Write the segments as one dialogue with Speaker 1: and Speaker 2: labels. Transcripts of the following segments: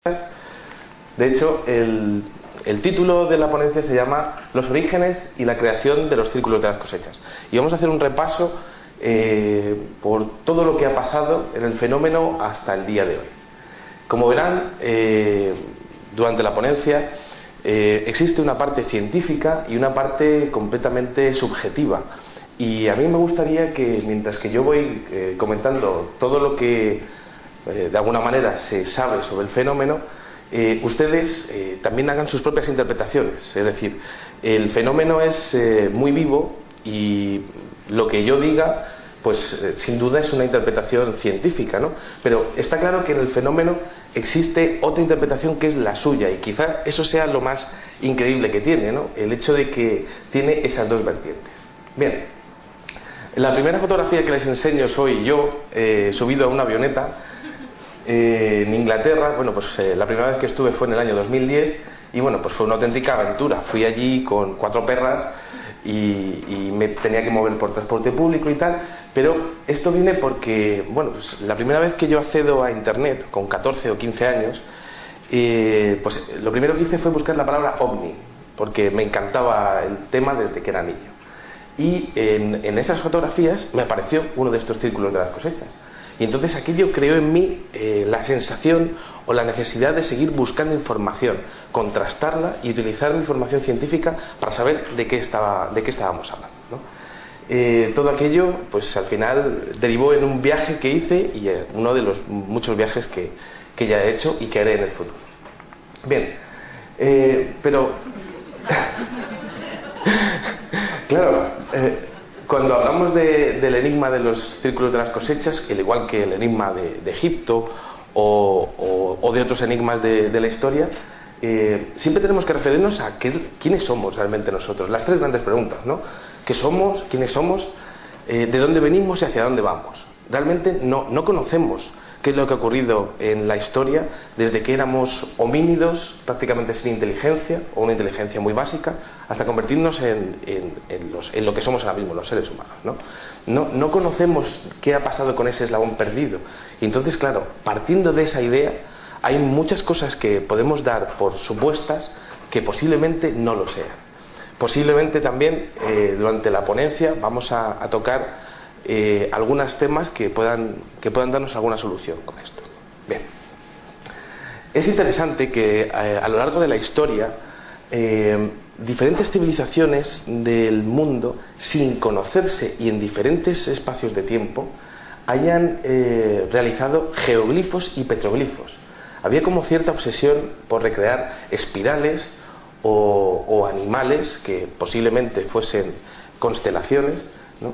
Speaker 1: De hecho, el título de la ponencia se llama Los orígenes y la creación de los círculos de las cosechas. Y vamos a hacer un repaso por todo lo que ha pasado en el fenómeno hasta el día de hoy. Como verán, durante la ponencia existe una parte científica y una parte completamente subjetiva. Y a mí me gustaría que, mientras que yo voy comentando todo lo que de alguna manera se sabe sobre el fenómeno, ustedes también hagan sus propias interpretaciones. Es decir, el fenómeno es muy vivo y lo que yo diga, pues sin duda es una interpretación científica, ¿no? Pero está claro que en el fenómeno existe otra interpretación que es la suya, y quizá eso sea lo más increíble que tiene, ¿no? El hecho de que tiene esas dos vertientes. Bien, la primera fotografía que les enseño soy yo subido a una avioneta en Inglaterra. Bueno, pues la primera vez que estuve fue en el año 2010 y bueno, pues fue una auténtica aventura. Fui allí con 4 perras y me tenía que mover por transporte público y tal, pero esto viene porque, bueno, pues la primera vez que yo accedo a internet con 14 o 15 años, pues lo primero que hice fue buscar la palabra ovni, porque me encantaba el tema desde que era niño. Y en esas fotografías me apareció uno de estos círculos de las cosechas. Y entonces aquello creó en mí la sensación o la necesidad de seguir buscando información, contrastarla y utilizar mi formación científica para saber de qué estábamos hablando, ¿no? Todo aquello, pues al final derivó en un viaje que hice y uno de los muchos viajes que ya he hecho y que haré en el futuro. Bien, pero claro, cuando hablamos del enigma de los círculos de las cosechas, al igual que el enigma de Egipto o de otros enigmas de la historia, siempre tenemos que referirnos a quiénes somos realmente nosotros. Las 3 grandes preguntas, ¿no? ¿Qué somos? ¿Quiénes somos? ¿De dónde venimos y hacia dónde vamos? Realmente no conocemos qué es lo que ha ocurrido en la historia desde que éramos homínidos prácticamente sin inteligencia o una inteligencia muy básica hasta convertirnos en lo que somos ahora mismo, los seres humanos, ¿no? No conocemos qué ha pasado con ese eslabón perdido. Y entonces, claro, partiendo de esa idea, hay muchas cosas que podemos dar por supuestas que posiblemente no lo sean. Posiblemente también durante la ponencia vamos a tocar algunos temas que puedan darnos alguna solución con esto. Bien, es interesante que a lo largo de la historia diferentes civilizaciones del mundo, sin conocerse y en diferentes espacios de tiempo, hayan realizado geoglifos y petroglifos. Había como cierta obsesión por recrear espirales o animales que posiblemente fuesen constelaciones, ¿no?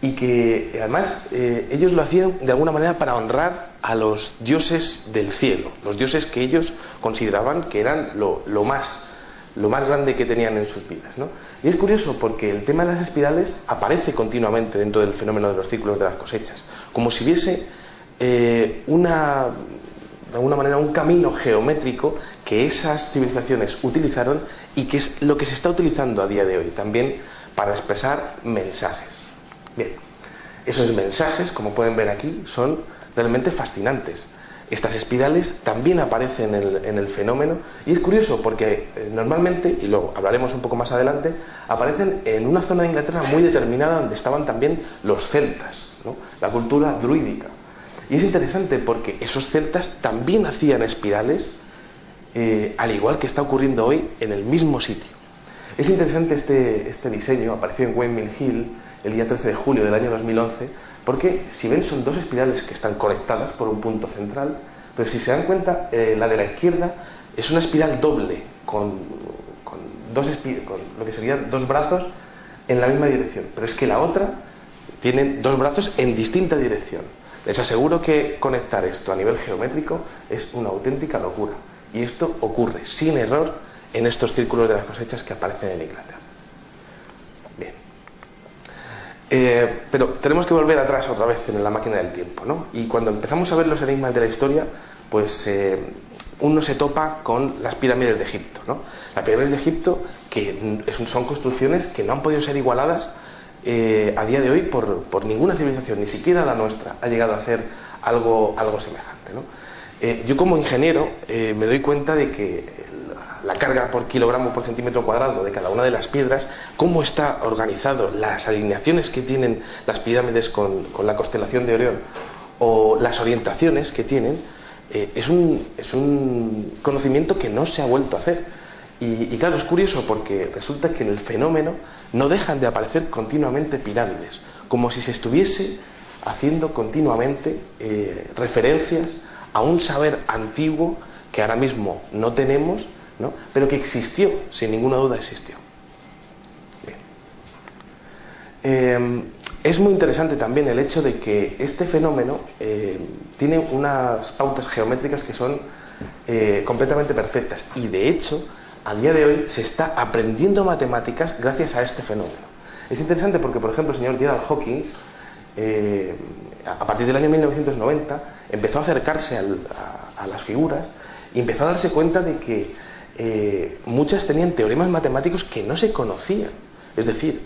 Speaker 1: Y que además ellos lo hacían de alguna manera para honrar a los dioses del cielo, los dioses que ellos consideraban que eran lo más grande que tenían en sus vidas, ¿no? Y es curioso porque el tema de las espirales aparece continuamente dentro del fenómeno de los círculos de las cosechas, como si hubiese de alguna manera un camino geométrico que esas civilizaciones utilizaron y que es lo que se está utilizando a día de hoy también para expresar mensajes. Bien, esos mensajes, como pueden ver aquí, son realmente fascinantes. Estas espirales también aparecen en el fenómeno y es curioso porque normalmente, y lo hablaremos un poco más adelante, aparecen en una zona de Inglaterra muy determinada donde estaban también los celtas, ¿no? La cultura druídica. Y es interesante porque esos celtas también hacían espirales, al igual que está ocurriendo hoy en el mismo sitio. Es interesante este diseño, apareció en Windmill Hill el día 13 de julio del año 2011, porque si ven son 2 espirales que están conectadas por un punto central, pero si se dan cuenta, la de la izquierda es una espiral doble, con lo que serían 2 brazos en la misma dirección, pero es que la otra tiene 2 brazos en distinta dirección. Les aseguro que conectar esto a nivel geométrico es una auténtica locura, y esto ocurre sin error en estos círculos de las cosechas que aparecen en Inglaterra. Bien. Pero tenemos que volver atrás otra vez en la máquina del tiempo, ¿no? Y cuando empezamos a ver los enigmas de la historia, pues uno se topa con las pirámides de Egipto, ¿no? Las pirámides de Egipto, que son construcciones que no han podido ser igualadas a día de hoy por ninguna civilización, ni siquiera la nuestra ha llegado a hacer algo semejante, ¿no? Yo como ingeniero me doy cuenta de que la carga por kilogramo por centímetro cuadrado de cada una de las piedras, cómo está organizado, las alineaciones que tienen las pirámides con la constelación de Orión o las orientaciones que tienen, es un conocimiento que no se ha vuelto a hacer. Y claro, es curioso porque resulta que en el fenómeno no dejan de aparecer continuamente pirámides, como si se estuviese haciendo continuamente referencias a un saber antiguo que ahora mismo no tenemos, ¿no? Pero que existió, sin ninguna duda existió. Bien. Es muy interesante también el hecho de que este fenómeno tiene unas pautas geométricas que son completamente perfectas, y de hecho a día de hoy se está aprendiendo matemáticas gracias a este fenómeno. Es interesante porque, por ejemplo, el señor Gerald Hawkins a partir del año 1990 empezó a acercarse a las figuras y empezó a darse cuenta de que muchas tenían teoremas matemáticos que no se conocían. Es decir,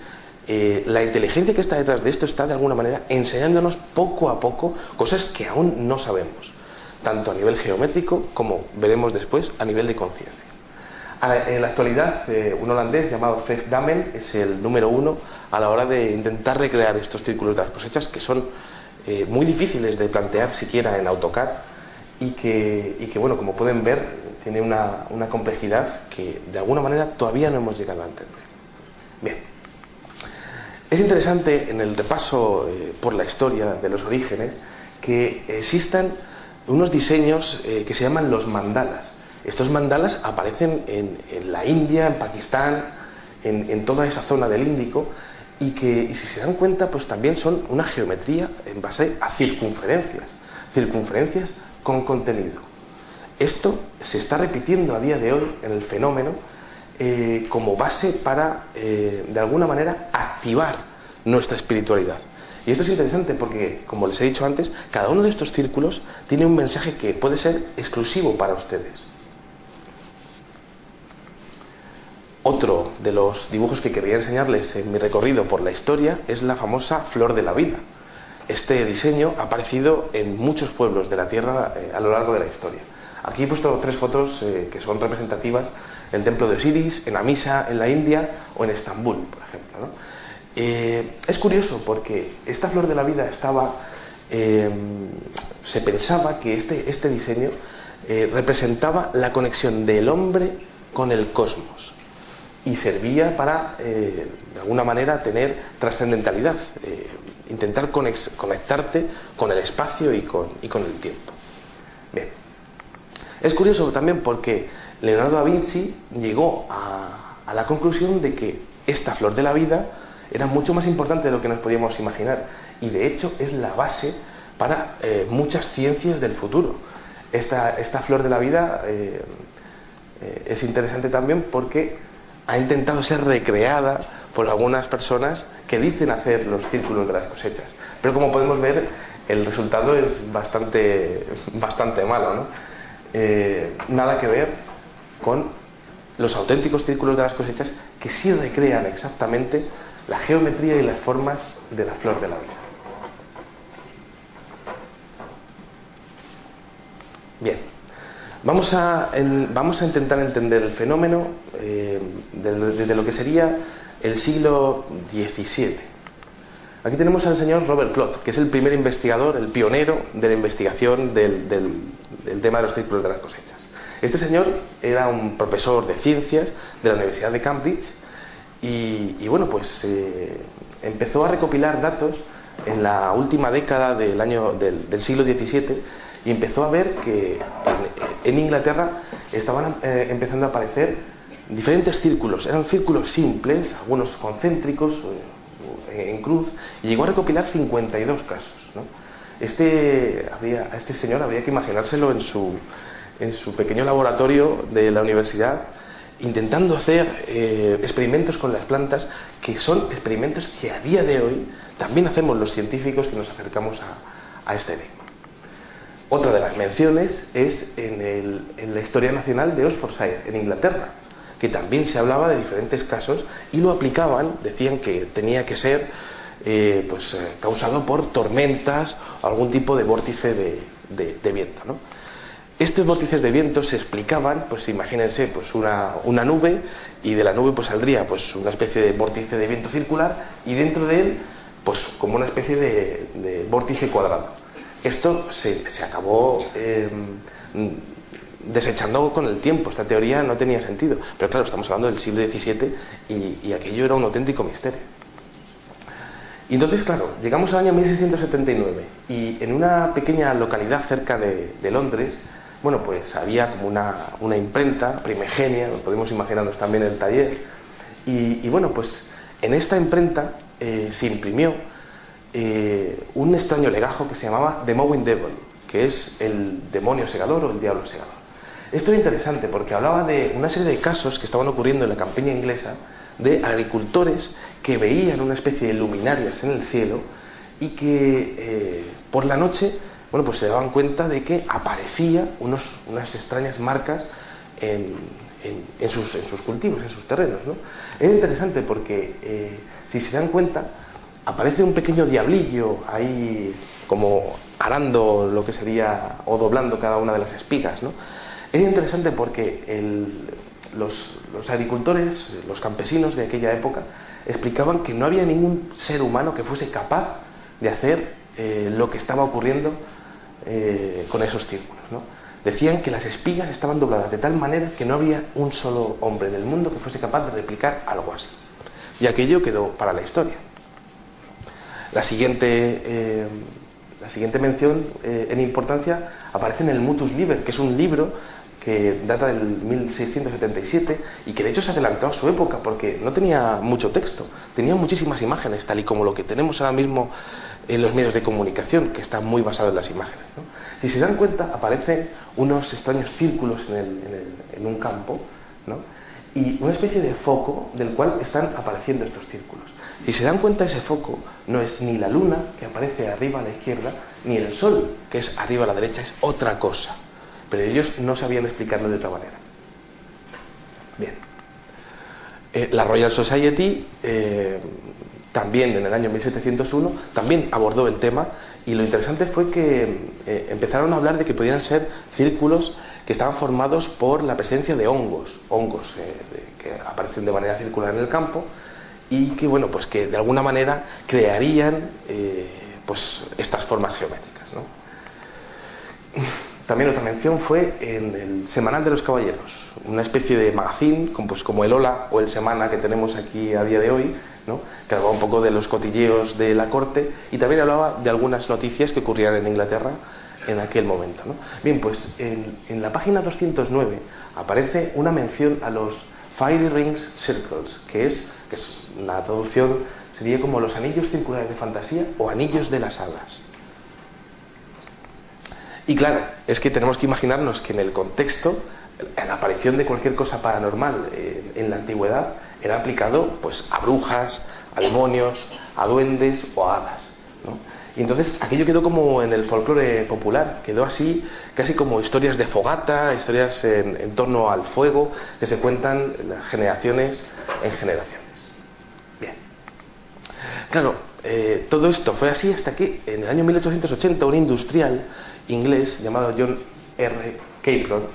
Speaker 1: la inteligencia que está detrás de esto está de alguna manera enseñándonos poco a poco cosas que aún no sabemos, tanto a nivel geométrico como veremos después a nivel de conciencia. En la actualidad, un holandés llamado Fred Damen es el número 1 a la hora de intentar recrear estos círculos de las cosechas, que son muy difíciles de plantear siquiera en AutoCAD, y que bueno, como pueden ver, tiene una complejidad que de alguna manera todavía no hemos llegado a entender. Bien, es interesante en el repaso por la historia de los orígenes que existan unos diseños que se llaman los mandalas. Estos mandalas aparecen en la India, en Pakistán, en toda esa zona del Índico, y si se dan cuenta, pues también son una geometría en base a circunferencias con contenido. Esto se está repitiendo a día de hoy en el fenómeno como base para, de alguna manera, activar nuestra espiritualidad. Y esto es interesante porque, como les he dicho antes, cada uno de estos círculos tiene un mensaje que puede ser exclusivo para ustedes. Otro de los dibujos que quería enseñarles en mi recorrido por la historia es la famosa Flor de la Vida. Este diseño ha aparecido en muchos pueblos de la Tierra a lo largo de la historia. Aquí he puesto 3 fotos que son representativas: el templo de Osiris, en Amisa, en la India, o en Estambul, por ejemplo, ¿no? Es curioso porque esta Flor de la Vida se pensaba que este diseño representaba la conexión del hombre con el cosmos, y servía para, de alguna manera, tener trascendentalidad, intentar conectarte con el espacio y con el tiempo. Bien. Es curioso también porque Leonardo da Vinci llegó a la conclusión de que esta Flor de la Vida era mucho más importante de lo que nos podíamos imaginar, y de hecho es la base para muchas ciencias del futuro. Esta Flor de la Vida es interesante también porque ha intentado ser recreada por algunas personas que dicen hacer los círculos de las cosechas, pero como podemos ver, el resultado es bastante malo, ¿no? Nada que ver con los auténticos círculos de las cosechas, que sí recrean exactamente la geometría y las formas de la Flor de la Vida. Bien, vamos a intentar entender el fenómeno desde lo que sería el siglo XVII. Aquí tenemos al señor Robert Plot, que es el primer investigador, el pionero de la investigación del tema de los círculos de las cosechas. Este señor era un profesor de ciencias de la Universidad de Cambridge y bueno, pues empezó a recopilar datos en la última década del siglo XVII, y empezó a ver que en Inglaterra estaban empezando a aparecer diferentes círculos. Eran círculos simples, algunos concéntricos, en cruz, y llegó a recopilar 52 casos, ¿no? A este señor habría que imaginárselo en su pequeño laboratorio de la universidad, intentando hacer experimentos con las plantas, que son experimentos que a día de hoy también hacemos los científicos que nos acercamos a este enigma. Otra de las menciones es en la Historia Nacional de Oxfordshire, en Inglaterra, que también se hablaba de diferentes casos y lo aplicaban, decían que tenía que ser causado por tormentas o algún tipo de vórtice de viento, ¿no? Estos vórtices de viento se explicaban, pues imagínense, pues una nube, y de la nube pues saldría pues una especie de vórtice de viento circular, y dentro de él pues como una especie de vórtice cuadrado. Esto se acabó desechando con el tiempo. Esta teoría no tenía sentido, pero claro, estamos hablando del siglo XVII y aquello era un auténtico misterio. Y entonces, claro, llegamos al año 1679 y en una pequeña localidad cerca de Londres, bueno, pues había como una imprenta primigenia, lo podemos imaginarnos también el taller, y bueno, pues en esta imprenta se imprimió un extraño legajo que se llamaba The Mowing Devil, que es el demonio segador o el diablo segador. Esto es interesante porque hablaba de una serie de casos que estaban ocurriendo en la campiña inglesa de agricultores que veían una especie de luminarias en el cielo y que por la noche, bueno, pues se daban cuenta de que aparecía unas extrañas marcas en sus cultivos, en sus terrenos, ¿no? Es interesante porque si se dan cuenta, aparece un pequeño diablillo ahí como arando lo que sería o doblando cada una de las espigas, ¿no? Es interesante porque los agricultores, los campesinos de aquella época, explicaban que no había ningún ser humano que fuese capaz de hacer lo que estaba ocurriendo con esos círculos, ¿no? Decían que las espigas estaban dobladas de tal manera que no había un solo hombre en el mundo que fuese capaz de replicar algo así. Y aquello quedó para la historia. La siguiente mención en importancia aparece en el Mutus Liber, que es un libro que data del 1677 y que de hecho se adelantó a su época porque no tenía mucho texto, tenía muchísimas imágenes, tal y como lo que tenemos ahora mismo en los medios de comunicación, que está muy basado en las imágenes, ¿no? Si se dan cuenta, aparecen unos extraños círculos en un campo, ¿no? Y una especie de foco del cual están apareciendo estos círculos. Si se dan cuenta, ese foco no es ni la luna, que aparece arriba a la izquierda, ni el sol, que es arriba a la derecha, es otra cosa. Pero ellos no sabían explicarlo de otra manera. Bien. La Royal Society, también en el año 1701, también abordó el tema, y lo interesante fue que empezaron a hablar de que podían ser círculos que estaban formados por la presencia de hongos que aparecen de manera circular en el campo, y que, bueno, pues que de alguna manera crearían pues estas formas geométricas, ¿no? También otra mención fue en el Semanal de los Caballeros, una especie de magazine pues como el Hola o el Semana que tenemos aquí a día de hoy, ¿no? Que hablaba un poco de los cotilleos de la corte y también hablaba de algunas noticias que ocurrían en Inglaterra en aquel momento, ¿no? Bien, pues en la página 209 aparece una mención a los Fiery Rings Circles, que es una traducción, sería como los anillos circulares de fantasía o anillos de las hadas. Y claro, es que tenemos que imaginarnos que en el contexto, la aparición de cualquier cosa paranormal en la antigüedad era aplicado pues a brujas, a demonios, a duendes o a hadas, ¿no? Y entonces aquello quedó como en el folclore popular, quedó así, casi como historias de fogata, historias en torno al fuego, que se cuentan generaciones en generaciones. Bien. Claro, todo esto fue así hasta que en el año 1880 un industrial inglés llamado John R. Capron,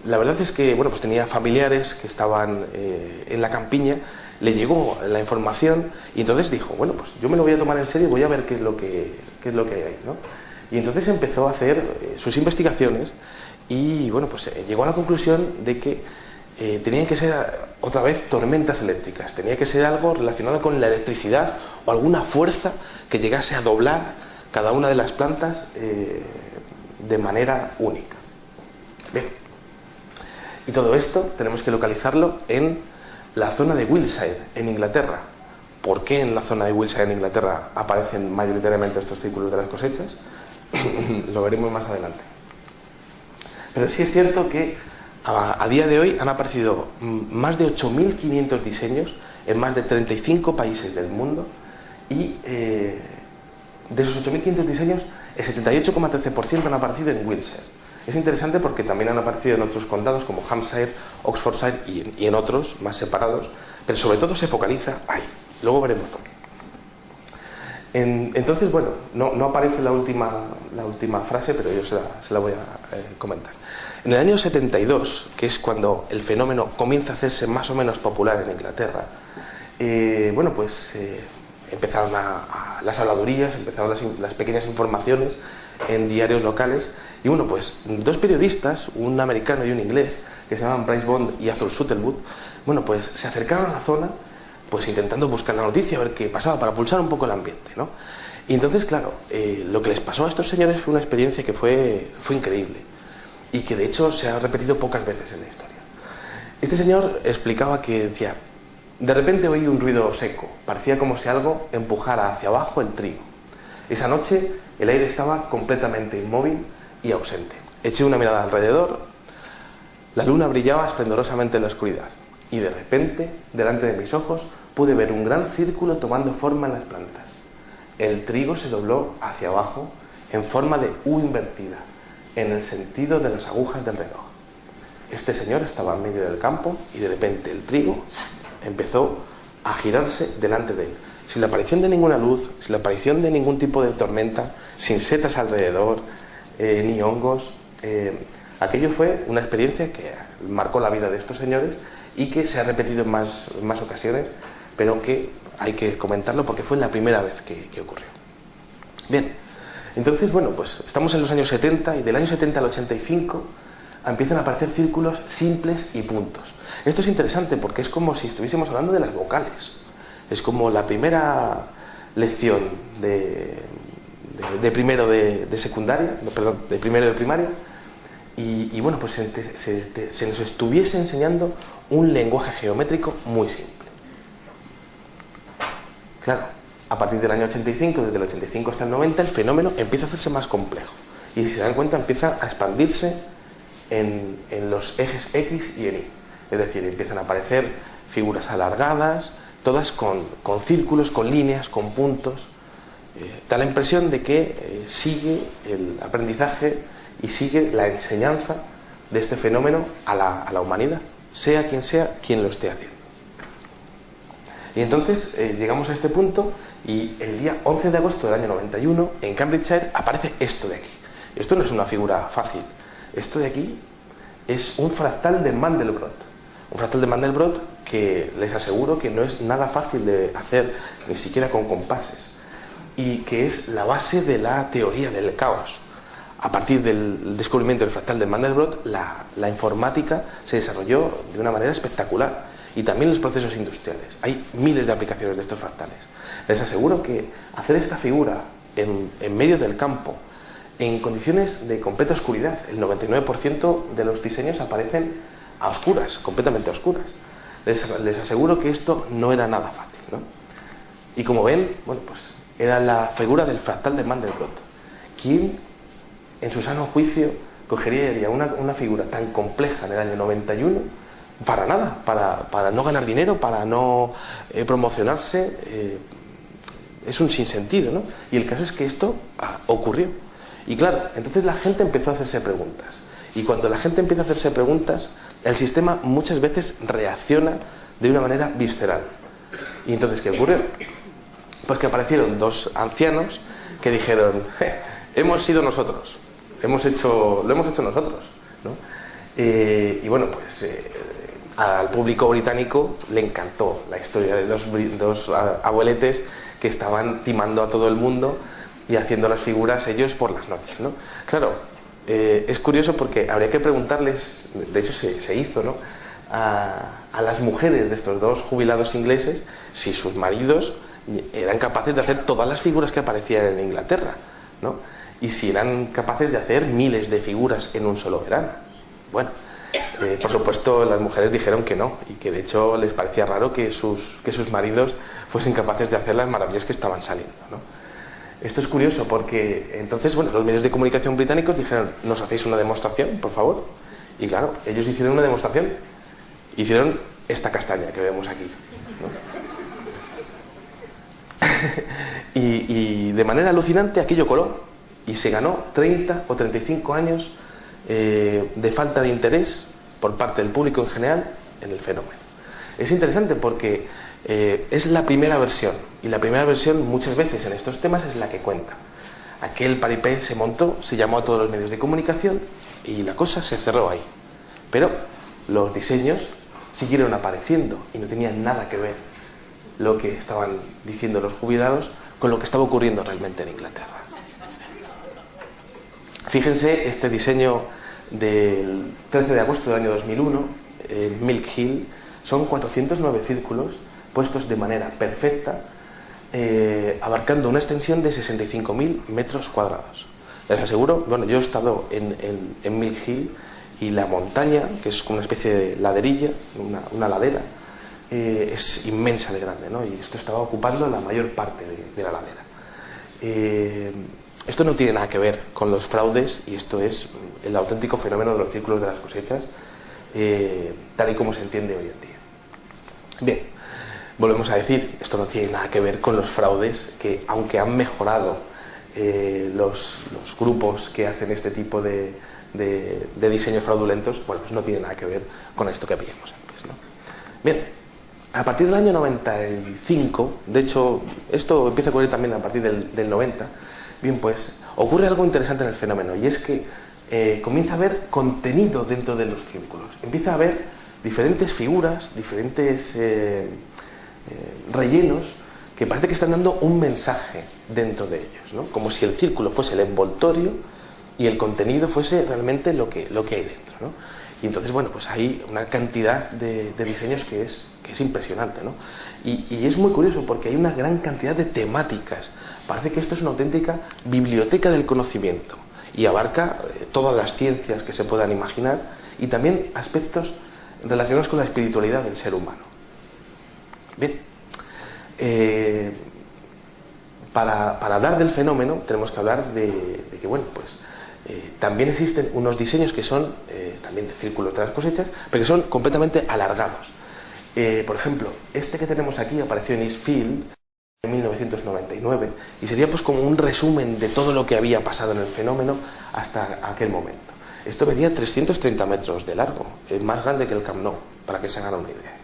Speaker 1: la verdad es que, bueno, pues tenía familiares que estaban en la campiña, le llegó la información y entonces dijo, bueno, pues yo me lo voy a tomar en serio y voy a ver qué es lo que hay ahí, ¿no? Y entonces empezó a hacer sus investigaciones y, bueno, pues llegó a la conclusión de que tenían que ser otra vez tormentas eléctricas, tenía que ser algo relacionado con la electricidad o alguna fuerza que llegase a doblar cada una de las plantas de manera única. Bien. Y todo esto tenemos que localizarlo en la zona de Wiltshire, en Inglaterra. ¿Por qué en la zona de Wiltshire, en Inglaterra, aparecen mayoritariamente estos círculos de las cosechas? Lo veremos más adelante. Pero sí es cierto que a día de hoy han aparecido más de 8.500 diseños en más de 35 países del mundo y de esos 8.500 diseños, el 78,13% han aparecido en Wiltshire. Es interesante porque también han aparecido en otros condados como Hampshire, Oxfordshire y en otros más separados, pero sobre todo se focaliza ahí. Luego veremos por qué. Entonces, bueno, no aparece la última frase, pero yo se la voy a comentar. En el año 72, que es cuando el fenómeno comienza a hacerse más o menos popular en Inglaterra, empezaron las habladurías, empezaron las pequeñas informaciones en diarios locales, y bueno, pues dos periodistas, un americano y un inglés, que se llamaban Bryce Bond y Arthur Shuttlewood, bueno, pues se acercaron a la zona, pues intentando buscar la noticia, a ver qué pasaba, para pulsar un poco el ambiente, ¿no? Y entonces, claro, lo que les pasó a estos señores fue una experiencia que fue increíble, y que de hecho se ha repetido pocas veces en la historia. Este señor explicaba que decía: de repente oí un ruido seco, parecía como si algo empujara hacia abajo el trigo. Esa noche el aire estaba completamente inmóvil y ausente. Eché una mirada alrededor, la luna brillaba esplendorosamente en la oscuridad, y de repente, delante de mis ojos, pude ver un gran círculo tomando forma en las plantas. El trigo se dobló hacia abajo en forma de U invertida, en el sentido de las agujas del reloj. Este señor estaba en medio del campo y de repente el trigo empezó a girarse delante de él, sin la aparición de ninguna luz, sin la aparición de ningún tipo de tormenta, sin setas alrededor, ni hongos. Aquello fue una experiencia que marcó la vida de estos señores y que se ha repetido en más ocasiones, pero que hay que comentarlo porque fue la primera vez que ocurrió. Bien, entonces, bueno, pues estamos en los años 70, y del año 70 al 85 empiezan a aparecer círculos simples y puntos. Esto es interesante porque es como si estuviésemos hablando de las vocales. Es como la primera lección de primero de secundaria, perdón, de primero de primaria, y bueno, pues se nos estuviese enseñando un lenguaje geométrico muy simple. Claro, a partir del año 85, desde el 85 hasta el 90, el fenómeno empieza a hacerse más complejo, y si se dan cuenta empieza a expandirse en los ejes X y en Y. Es decir, empiezan a aparecer figuras alargadas, todas con círculos, con líneas, con puntos. Da la impresión de que sigue el aprendizaje y sigue la enseñanza de este fenómeno a la humanidad, sea quien lo esté haciendo. Y entonces llegamos a este punto, y el día 11 de agosto del año 91, en Cambridgeshire, aparece esto de aquí. Esto no es una figura fácil. Esto de aquí es un fractal de Mandelbrot. Un fractal de Mandelbrot que les aseguro que no es nada fácil de hacer, ni siquiera con compases, y que es la base de la teoría del caos. A partir del descubrimiento del fractal de Mandelbrot, la informática se desarrolló de una manera espectacular, y también los procesos industriales. Hay miles de aplicaciones de estos fractales. Les aseguro que hacer esta figura en medio del campo, en condiciones de completa oscuridad, el 99% de los diseños aparecen a oscuras, completamente a oscuras. Les aseguro que esto no era nada fácil, ¿no? Y como ven, bueno, pues era la figura del fractal de Mandelbrot. ¿Quién, en su sano juicio, cogería una figura tan compleja en el año 91 para nada, para no ganar dinero, para no promocionarse? Es un sinsentido, ¿no? Y el caso es que esto ocurrió. Y claro, entonces la gente empezó a hacerse preguntas. Y cuando la gente empieza a hacerse preguntas, el sistema muchas veces reacciona de una manera visceral. ¿Y entonces qué ocurrió? Pues que aparecieron dos ancianos que dijeron: hemos sido nosotros, lo hemos hecho nosotros, ¿no? Y bueno, pues al público británico le encantó la historia de dos abueletes que estaban timando a todo el mundo y haciendo las figuras ellos por las noches, ¿no? Claro, es curioso porque habría que preguntarles, de hecho se hizo, ¿no?, a las mujeres de estos dos jubilados ingleses si sus maridos eran capaces de hacer todas las figuras que aparecían en Inglaterra, ¿no? Y si eran capaces de hacer miles de figuras en un solo verano. Bueno, por supuesto las mujeres dijeron que no, y que de hecho les parecía raro que sus maridos fuesen capaces de hacer las maravillas que estaban saliendo, ¿no? Esto es curioso porque entonces, bueno, los medios de comunicación británicos dijeron: ¿nos hacéis una demostración, por favor? Y claro, ellos hicieron una demostración. Hicieron esta castaña que vemos aquí, ¿no? y de manera alucinante aquello coló, y se ganó 30 o 35 años de falta de interés por parte del público en general en el fenómeno. Es interesante porque Es la primera versión, y la primera versión muchas veces en estos temas es la que cuenta. Aquel paripé se montó, se llamó a todos los medios de comunicación y la cosa se cerró ahí. Pero los diseños siguieron apareciendo y no tenían nada que ver lo que estaban diciendo los jubilados con lo que estaba ocurriendo realmente en Inglaterra. Fíjense este diseño del 13 de agosto del año 2001 en Milk Hill. Son 409 círculos puestos de manera perfecta, abarcando una extensión de 65.000 metros cuadrados. Les aseguro, bueno, yo he estado en Milk Hill y la montaña, que es como una especie de laderilla, una ladera, es inmensa de grande, ¿no? Y esto estaba ocupando la mayor parte de la ladera. Esto no tiene nada que ver con los fraudes, y esto es el auténtico fenómeno de los círculos de las cosechas, tal y como se entiende hoy en día. Bien, volvemos a decir, esto no tiene nada que ver con los fraudes, que aunque han mejorado los grupos que hacen este tipo de diseños fraudulentos, bueno, pues no tiene nada que ver con esto que veíamos antes, ¿no? Bien, a partir del año 95, de hecho, esto empieza a ocurrir también a partir del 90, bien, pues ocurre algo interesante en el fenómeno, y es que comienza a haber contenido dentro de los círculos. Empieza a haber diferentes figuras, diferentes rellenos que parece que están dando un mensaje dentro de ellos, ¿no? Como si el círculo fuese el envoltorio y el contenido fuese realmente lo que hay dentro, ¿no? Y entonces, bueno, pues hay una cantidad de diseños que es impresionante, ¿no? Y es muy curioso porque hay una gran cantidad de temáticas. Parece que esto es una auténtica biblioteca del conocimiento y abarca todas las ciencias que se puedan imaginar, y también aspectos relacionados con la espiritualidad del ser humano. Bien, para hablar del fenómeno tenemos que hablar de que, bueno, pues también existen unos diseños que son también de círculos de las cosechas, pero que son completamente alargados. Por ejemplo, este que tenemos aquí apareció en Eastfield en 1999 y sería pues como un resumen de todo lo que había pasado en el fenómeno hasta aquel momento. Esto medía 330 metros de largo, más grande que el Camp Nou, para que se hagan una idea.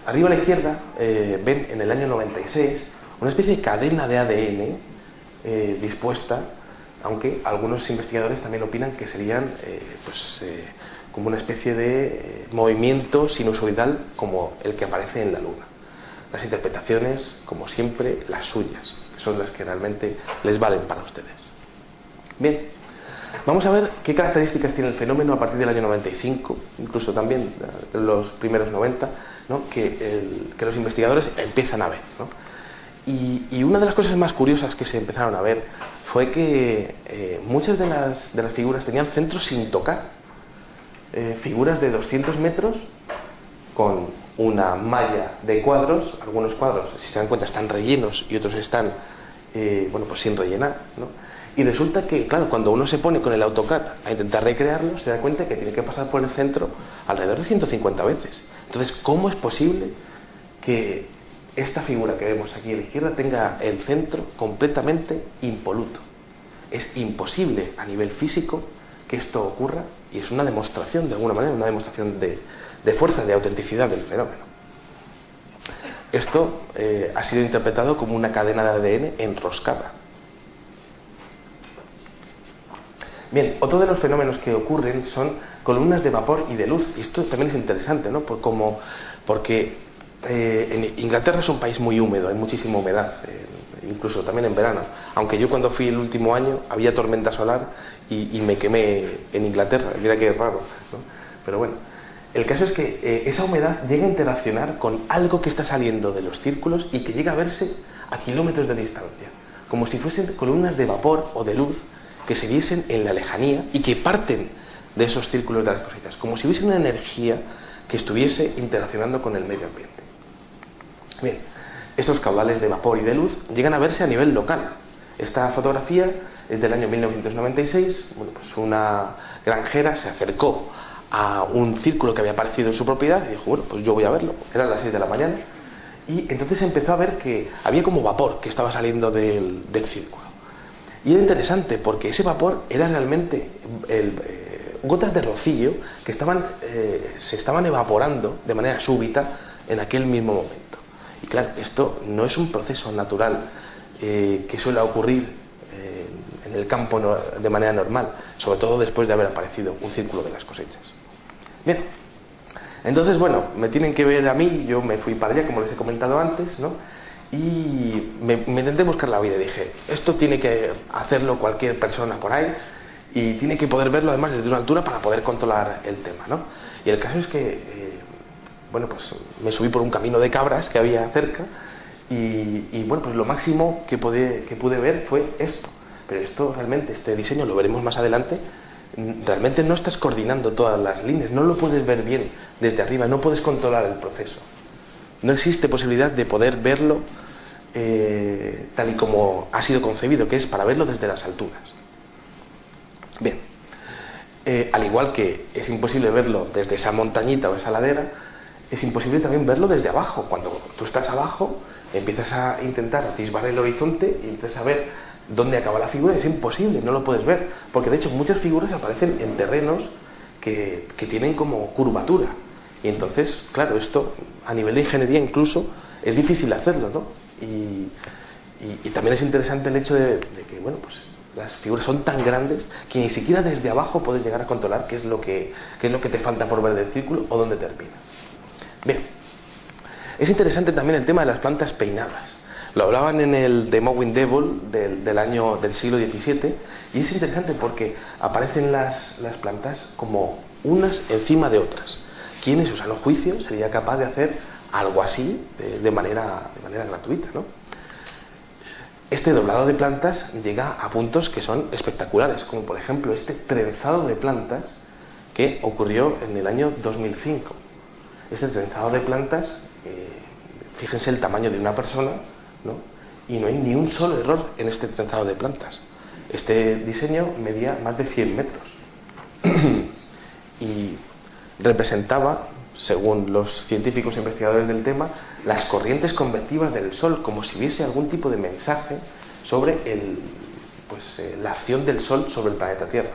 Speaker 1: Arriba a la izquierda ven en el año 96 una especie de cadena de ADN dispuesta, aunque algunos investigadores también opinan que serían como una especie de movimiento sinusoidal como el que aparece en la Luna. Las interpretaciones, como siempre, las suyas, que son las que realmente les valen para ustedes. Bien, vamos a ver qué características tiene el fenómeno a partir del año 95, incluso también de los primeros 90, ¿no? que los investigadores empiezan a ver, ¿no? Y una de las cosas más curiosas que se empezaron a ver fue que muchas de las figuras tenían centros sin tocar. Figuras de 200 metros con una malla de cuadros. Algunos cuadros, si se dan cuenta, están rellenos y otros están pues sin rellenar, ¿no? Y resulta que, claro, cuando uno se pone con el AutoCAD a intentar recrearlo, se da cuenta que tiene que pasar por el centro alrededor de 150 veces. Entonces, ¿cómo es posible que esta figura que vemos aquí a la izquierda tenga el centro completamente impoluto? Es imposible a nivel físico que esto ocurra, y es una demostración, de alguna manera, una demostración de fuerza, de autenticidad del fenómeno. Esto ha sido interpretado como una cadena de ADN enroscada. Bien, otro de los fenómenos que ocurren son columnas de vapor y de luz, y esto también es interesante, ¿no? Porque en Inglaterra es un país muy húmedo, hay muchísima humedad, incluso también en verano, aunque yo cuando fui el último año había tormenta solar y me quemé en Inglaterra, mira que es raro, ¿no? Pero bueno, el caso es que esa humedad llega a interaccionar con algo que está saliendo de los círculos y que llega a verse a kilómetros de distancia, como si fuesen columnas de vapor o de luz que se viesen en la lejanía y que parten de esos círculos de las cosechas, como si hubiese una energía que estuviese interaccionando con el medio ambiente. Bien, estos caudales de vapor y de luz llegan a verse a nivel local. Esta fotografía es del año 1996. Bueno, pues una granjera se acercó a un círculo que había aparecido en su propiedad y dijo, bueno, pues yo voy a verlo. Eran las 6 de la mañana y entonces empezó a ver que había como vapor que estaba saliendo del círculo. Y era interesante porque ese vapor era realmente gotas de rocío que se estaban evaporando de manera súbita en aquel mismo momento. Y claro, esto no es un proceso natural que suele ocurrir en el campo de manera normal, sobre todo después de haber aparecido un círculo de las cosechas. Bien, entonces, bueno, me tienen que ver a mí, yo me fui para allá, como les he comentado antes, ¿no? Y me intenté buscar la vida y dije, esto tiene que hacerlo cualquier persona por ahí y tiene que poder verlo además desde una altura para poder controlar el tema, ¿no? Y el caso es que, bueno, pues me subí por un camino de cabras que había cerca y bueno, pues lo máximo que pude ver fue esto. Pero esto realmente, este diseño, lo veremos más adelante, realmente no estás coordinando todas las líneas, no lo puedes ver bien desde arriba, no puedes controlar el proceso. No existe posibilidad de poder verlo tal y como ha sido concebido, que es para verlo desde las alturas. Bien, al igual que es imposible verlo desde esa montañita o esa ladera, es imposible también verlo desde abajo. Cuando tú estás abajo, empiezas a intentar atisbar el horizonte y empiezas a ver dónde acaba la figura, es imposible, no lo puedes ver, porque de hecho muchas figuras aparecen en terrenos que tienen como curvatura, y entonces, claro, esto a nivel de ingeniería incluso es difícil hacerlo, ¿no? Y también es interesante el hecho de que, bueno, pues las figuras son tan grandes que ni siquiera desde abajo puedes llegar a controlar qué es lo que te falta por ver del círculo o dónde termina. Bien, es interesante también el tema de las plantas peinadas. Lo hablaban en el The Mowing Devil del siglo XVII, y es interesante porque aparecen las plantas como unas encima de otras. ¿Quién en su sano juicio sería capaz de hacer algo así de manera gratuita, ¿no? Este doblado de plantas llega a puntos que son espectaculares, como por ejemplo este trenzado de plantas que ocurrió en el año 2005. Este trenzado de plantas, fíjense el tamaño de una persona, ¿no? Y no hay ni un solo error en este trenzado de plantas. Este diseño medía más de 100 metros y representaba, según los científicos investigadores del tema, las corrientes convectivas del Sol, como si hubiese algún tipo de mensaje sobre la acción del Sol sobre el planeta Tierra.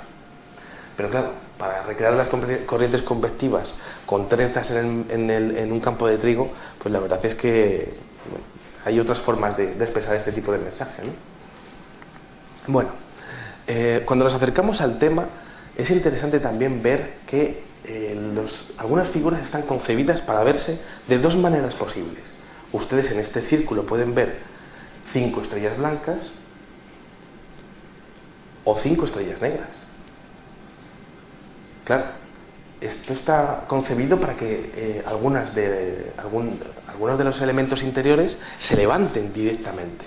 Speaker 1: Pero claro, para recrear las corrientes convectivas con trenzas en un campo de trigo, pues la verdad es que hay otras formas de expresar este tipo de mensaje, ¿no? Bueno, cuando nos acercamos al tema, es interesante también ver que algunas figuras están concebidas para verse de dos maneras posibles. Ustedes en este círculo pueden ver 5 estrellas blancas o 5 estrellas negras. Claro, esto está concebido para que algunos de los elementos interiores se levanten directamente.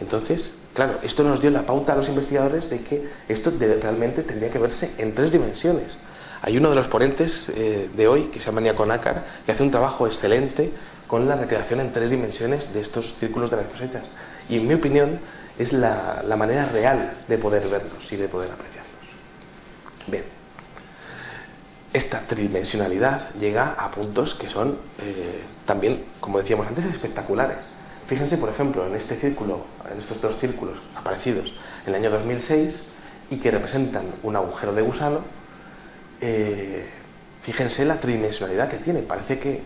Speaker 1: Entonces, claro, esto nos dio la pauta a los investigadores de que esto realmente tendría que verse en 3 dimensiones. Hay uno de los ponentes de hoy, que se llama Niako Nakar, que hace un trabajo excelente con la recreación en 3 dimensiones de estos círculos de las cosechas. Y en mi opinión es la manera real de poder verlos y de poder apreciarlos. Bien, esta tridimensionalidad llega a puntos que son también, como decíamos antes, espectaculares. Fíjense, por ejemplo, en estos 2 círculos aparecidos en el año 2006 y que representan un agujero de gusano. Fíjense la tridimensionalidad que tiene, parece que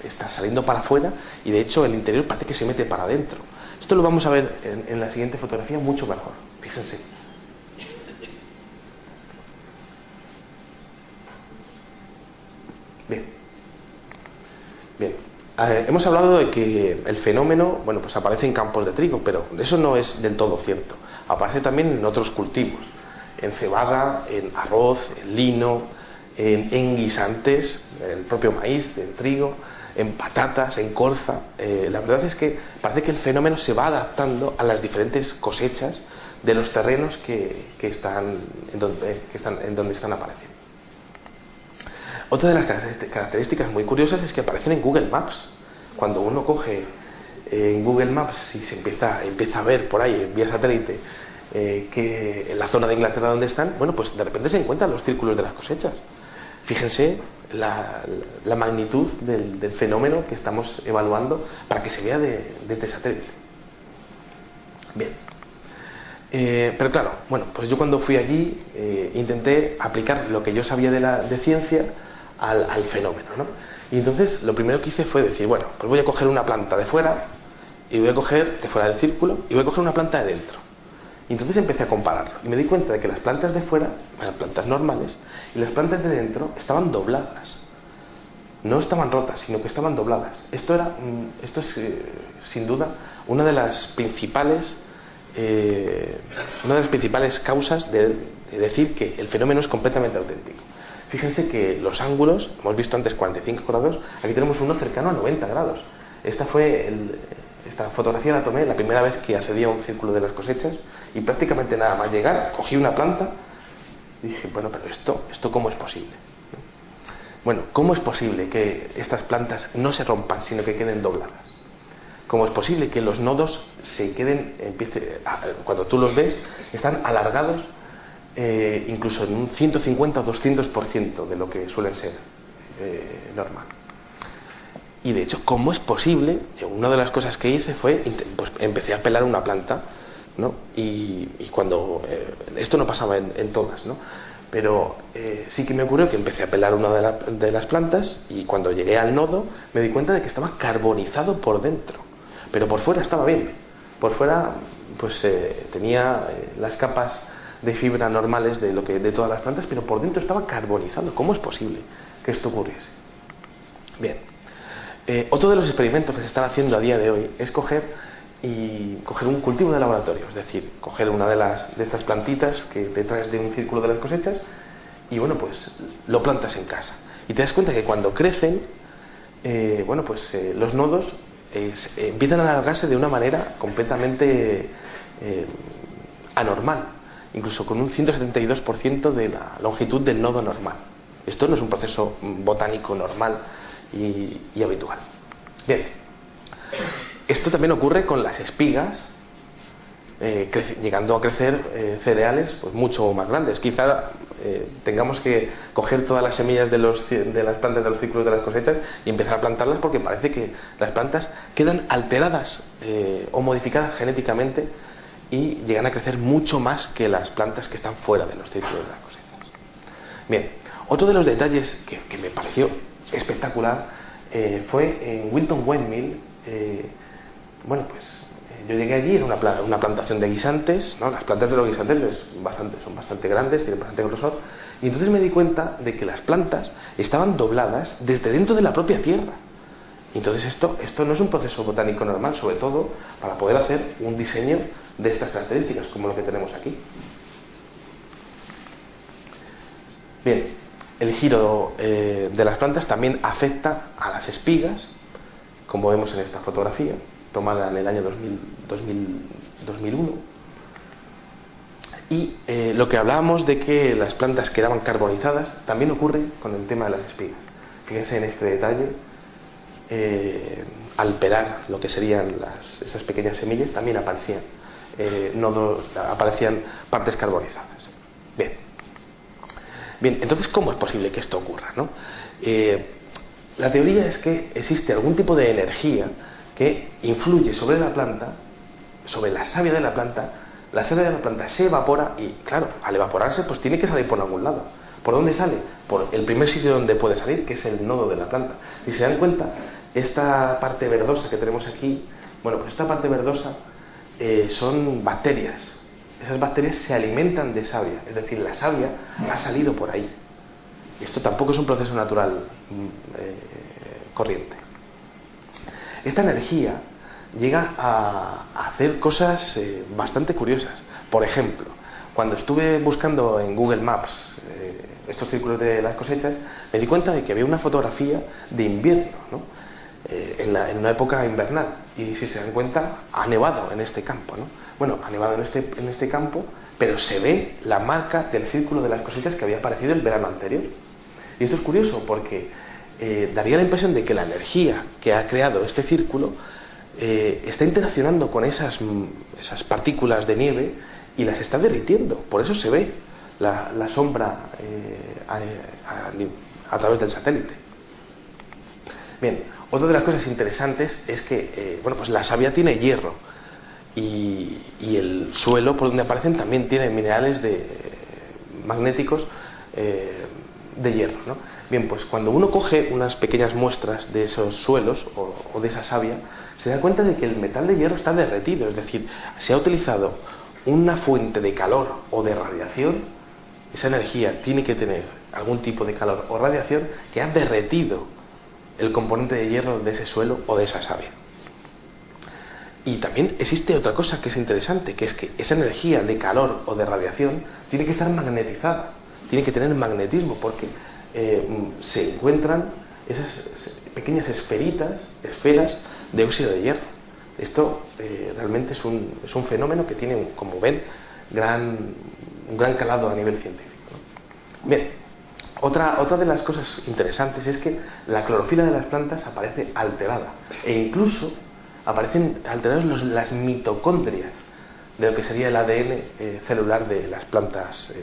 Speaker 1: está saliendo para afuera y de hecho el interior parece que se mete para adentro. Esto lo vamos a ver en la siguiente fotografía mucho mejor, fíjense. Bien, hemos hablado de que el fenómeno, bueno, pues aparece en campos de trigo, pero eso no es del todo cierto. Aparece también en otros cultivos, en cebada, en arroz, en lino, en guisantes, el propio maíz, en trigo, en patatas, en colza. La verdad es que parece que el fenómeno se va adaptando a las diferentes cosechas de los terrenos en donde están apareciendo. Otra de las características muy curiosas es que aparecen en Google Maps. Cuando uno coge en Google Maps y se empieza a ver por ahí, vía satélite, que en la zona de Inglaterra donde están, bueno, pues de repente se encuentran los círculos de las cosechas. Fíjense la magnitud del fenómeno que estamos evaluando para que se vea desde satélite. Bien. Pero claro, bueno, pues yo cuando fui allí intenté aplicar lo que yo sabía de ciencia al fenómeno, ¿no? Y entonces lo primero que hice fue decir, bueno, pues voy a coger una planta de fuera y voy a coger de fuera del círculo y voy a coger una planta de dentro. Y entonces empecé a compararlo y me di cuenta de que las plantas de fuera eran plantas normales y las plantas de dentro estaban dobladas. No estaban rotas, sino que estaban dobladas. Esto es sin duda una de las principales causas de decir que el fenómeno es completamente auténtico. Fíjense que los ángulos, hemos visto antes 45 grados, aquí tenemos uno cercano a 90 grados. Esta fotografía la tomé la primera vez que accedí a un círculo de las cosechas y prácticamente nada más llegar, cogí una planta y dije, bueno, pero ¿esto cómo es posible? Bueno, ¿cómo es posible que estas plantas no se rompan, sino que queden dobladas? ¿Cómo es posible que los nodos cuando tú los ves, están alargados incluso en un 150 o 200% de lo que suelen ser normal? Y de hecho, ¿cómo es posible? Una de las cosas que hice fue, pues empecé a pelar una planta, ¿no? Y cuando esto no pasaba en todas, ¿no? Pero sí que me ocurrió que empecé a pelar una de las plantas y cuando llegué al nodo me di cuenta de que estaba carbonizado por dentro, pero por fuera estaba bien. Por fuera pues tenía las capas de fibra normales de todas las plantas, pero por dentro estaba carbonizado. ¿Cómo es posible que esto ocurriese? Bien, otro de los experimentos que se están haciendo a día de hoy es coger un cultivo de laboratorio, es decir, coger una de estas plantitas que te traes de un círculo de las cosechas y bueno, pues lo plantas en casa. Y te das cuenta que cuando crecen, los nodos empiezan a alargarse de una manera completamente anormal, incluso con un 172% de la longitud del nodo normal. Esto no es un proceso botánico normal y habitual. Bien. Esto también ocurre con las espigas, llegando a crecer cereales pues mucho más grandes. Quizá tengamos que coger todas las semillas de las plantas de los círculos de las cosechas y empezar a plantarlas porque parece que las plantas quedan alteradas o modificadas genéticamente y llegan a crecer mucho más que las plantas que están fuera de los círculos de las cosechas. Bien, otro de los detalles que me pareció espectacular fue en Wilton Windmill. Yo llegué allí, era una plantación de guisantes, ¿no? Las plantas de los guisantes son bastante grandes, tienen bastante grosor, y entonces me di cuenta de que las plantas estaban dobladas desde dentro de la propia tierra. Y entonces esto no es un proceso botánico normal, sobre todo para poder hacer un diseño de estas características, como lo que tenemos aquí. Bien, el giro de las plantas también afecta a las espigas, como vemos en esta fotografía, tomada en el año 2001. Y lo que hablábamos de que las plantas quedaban carbonizadas, también ocurre con el tema de las espigas. Fíjense en este detalle, al pelar lo que serían esas pequeñas semillas, también aparecían partes carbonizadas. Bien, entonces, ¿cómo es posible que esto ocurra, ¿no? La teoría es que existe algún tipo de energía que influye sobre la planta, sobre la savia de la planta. La savia de la planta se evapora y, claro, al evaporarse pues tiene que salir por algún lado. ¿Por dónde sale? Por el primer sitio donde puede salir, que es el nodo de la planta. Y si se dan cuenta, esta parte verdosa que tenemos aquí, bueno, pues esta parte verdosa son bacterias. Esas bacterias se alimentan de savia, es decir, la savia ha salido por ahí. Esto tampoco es un proceso natural corriente. Esta energía llega a hacer cosas bastante curiosas. Por ejemplo, cuando estuve buscando en Google Maps estos círculos de las cosechas, me di cuenta de que había una fotografía de invierno, ¿no? En una época invernal. Y si se dan cuenta, ha nevado en este campo, ¿no? Bueno, ha nevado en este campo, pero se ve la marca del círculo de las cosechas que había aparecido el verano anterior. Y esto es curioso porque daría la impresión de que la energía que ha creado este círculo está interaccionando con esas partículas de nieve y las está derritiendo. Por eso se ve la sombra a través del satélite. Bien, otra de las cosas interesantes es que pues la savia tiene hierro y el suelo por donde aparecen también tiene minerales magnéticos de hierro, ¿no? Bien, pues cuando uno coge unas pequeñas muestras de esos suelos o de esa savia, se da cuenta de que el metal de hierro está derretido, es decir, se ha utilizado una fuente de calor o de radiación. Esa energía tiene que tener algún tipo de calor o radiación que ha derretido el componente de hierro de ese suelo o de esa savia. Y también existe otra cosa que es interesante, que es que esa energía de calor o de radiación tiene que estar magnetizada, tiene que tener magnetismo, porque se encuentran esas pequeñas esferas de óxido de hierro. Esto realmente es un fenómeno que tiene, como ven, un gran calado a nivel científico, ¿no? Bien, otra de las cosas interesantes es que la clorofila de las plantas aparece alterada, e incluso aparecen alteradas las mitocondrias de lo que sería el ADN celular de las plantas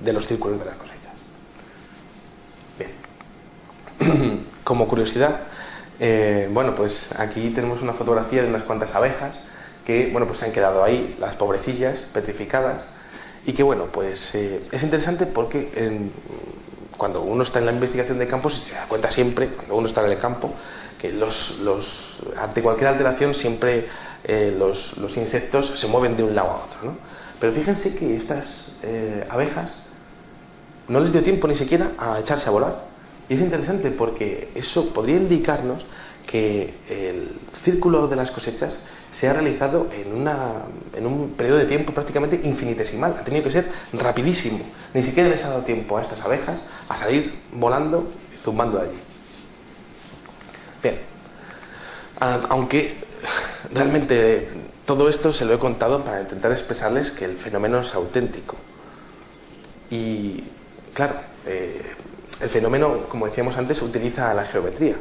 Speaker 1: de los círculos de las cosechas. Bien, como curiosidad, bueno, pues aquí tenemos una fotografía de unas cuantas abejas que, bueno, pues se han quedado ahí, las pobrecillas, petrificadas, y que, bueno, pues es interesante porque cuando uno está en la investigación de campo se da cuenta siempre, cuando uno está en el campo, que ante cualquier alteración siempre los insectos se mueven de un lado a otro, ¿no? Pero fíjense que estas abejas no les dio tiempo ni siquiera a echarse a volar. Y es interesante porque eso podría indicarnos que el círculo de las cosechas se ha realizado en un periodo de tiempo prácticamente infinitesimal. Ha tenido que ser rapidísimo. Ni siquiera les ha dado tiempo a estas abejas a salir volando y zumbando allí. Bien, aunque realmente todo esto se lo he contado para intentar expresarles que el fenómeno es auténtico. Y claro, el fenómeno, como decíamos antes, utiliza la geometría.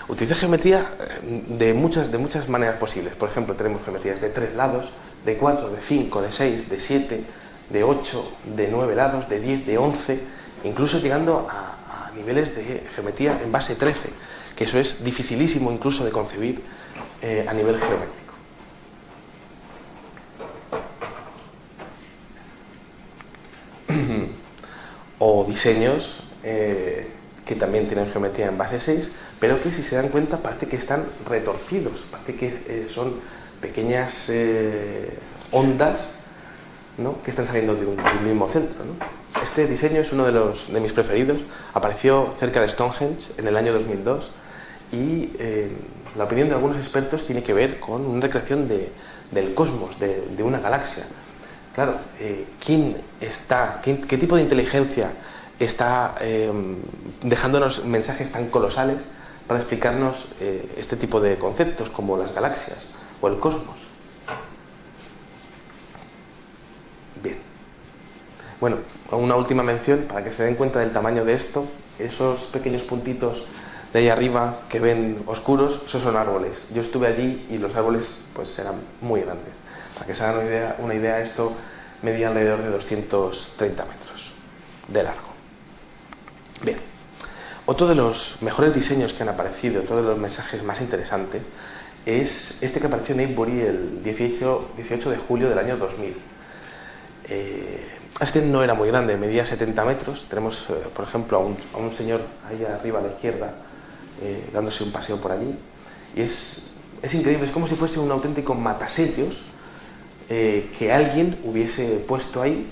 Speaker 1: Utiliza geometría de muchas maneras posibles. Por ejemplo, tenemos geometrías de 3 lados, de 4, de 5, de 6, de 7, de 8, de 9 lados, de 10, de 11, incluso llegando a niveles de geometría en base 13, que eso es dificilísimo incluso de concebir a nivel geométrico. O diseños que también tienen geometría en base 6, pero que si se dan cuenta parece que están retorcidos, parece que son pequeñas ondas, ¿no?, que están saliendo de un mismo centro, ¿no? Este diseño es uno de mis preferidos, apareció cerca de Stonehenge en el año 2002 y la opinión de algunos expertos tiene que ver con una recreación del cosmos, de una galaxia. Claro, ¿qué tipo de inteligencia está dejándonos mensajes tan colosales para explicarnos este tipo de conceptos como las galaxias o el cosmos? Bien. Bueno, una última mención para que se den cuenta del tamaño de esto. Esos pequeños puntitos de ahí arriba que ven oscuros, esos son árboles. Yo estuve allí y los árboles pues eran muy grandes. Para que se hagan una idea, esto medía alrededor de 230 metros de largo. Bien, otro de los mejores diseños que han aparecido, otro de los mensajes más interesantes, es este que apareció en Avebury el 18 de julio del año 2000. Este no era muy grande, medía 70 metros. Tenemos, por ejemplo, a un señor ahí arriba a la izquierda dándose un paseo por allí. Y es increíble, es como si fuese un auténtico matasellos que alguien hubiese puesto ahí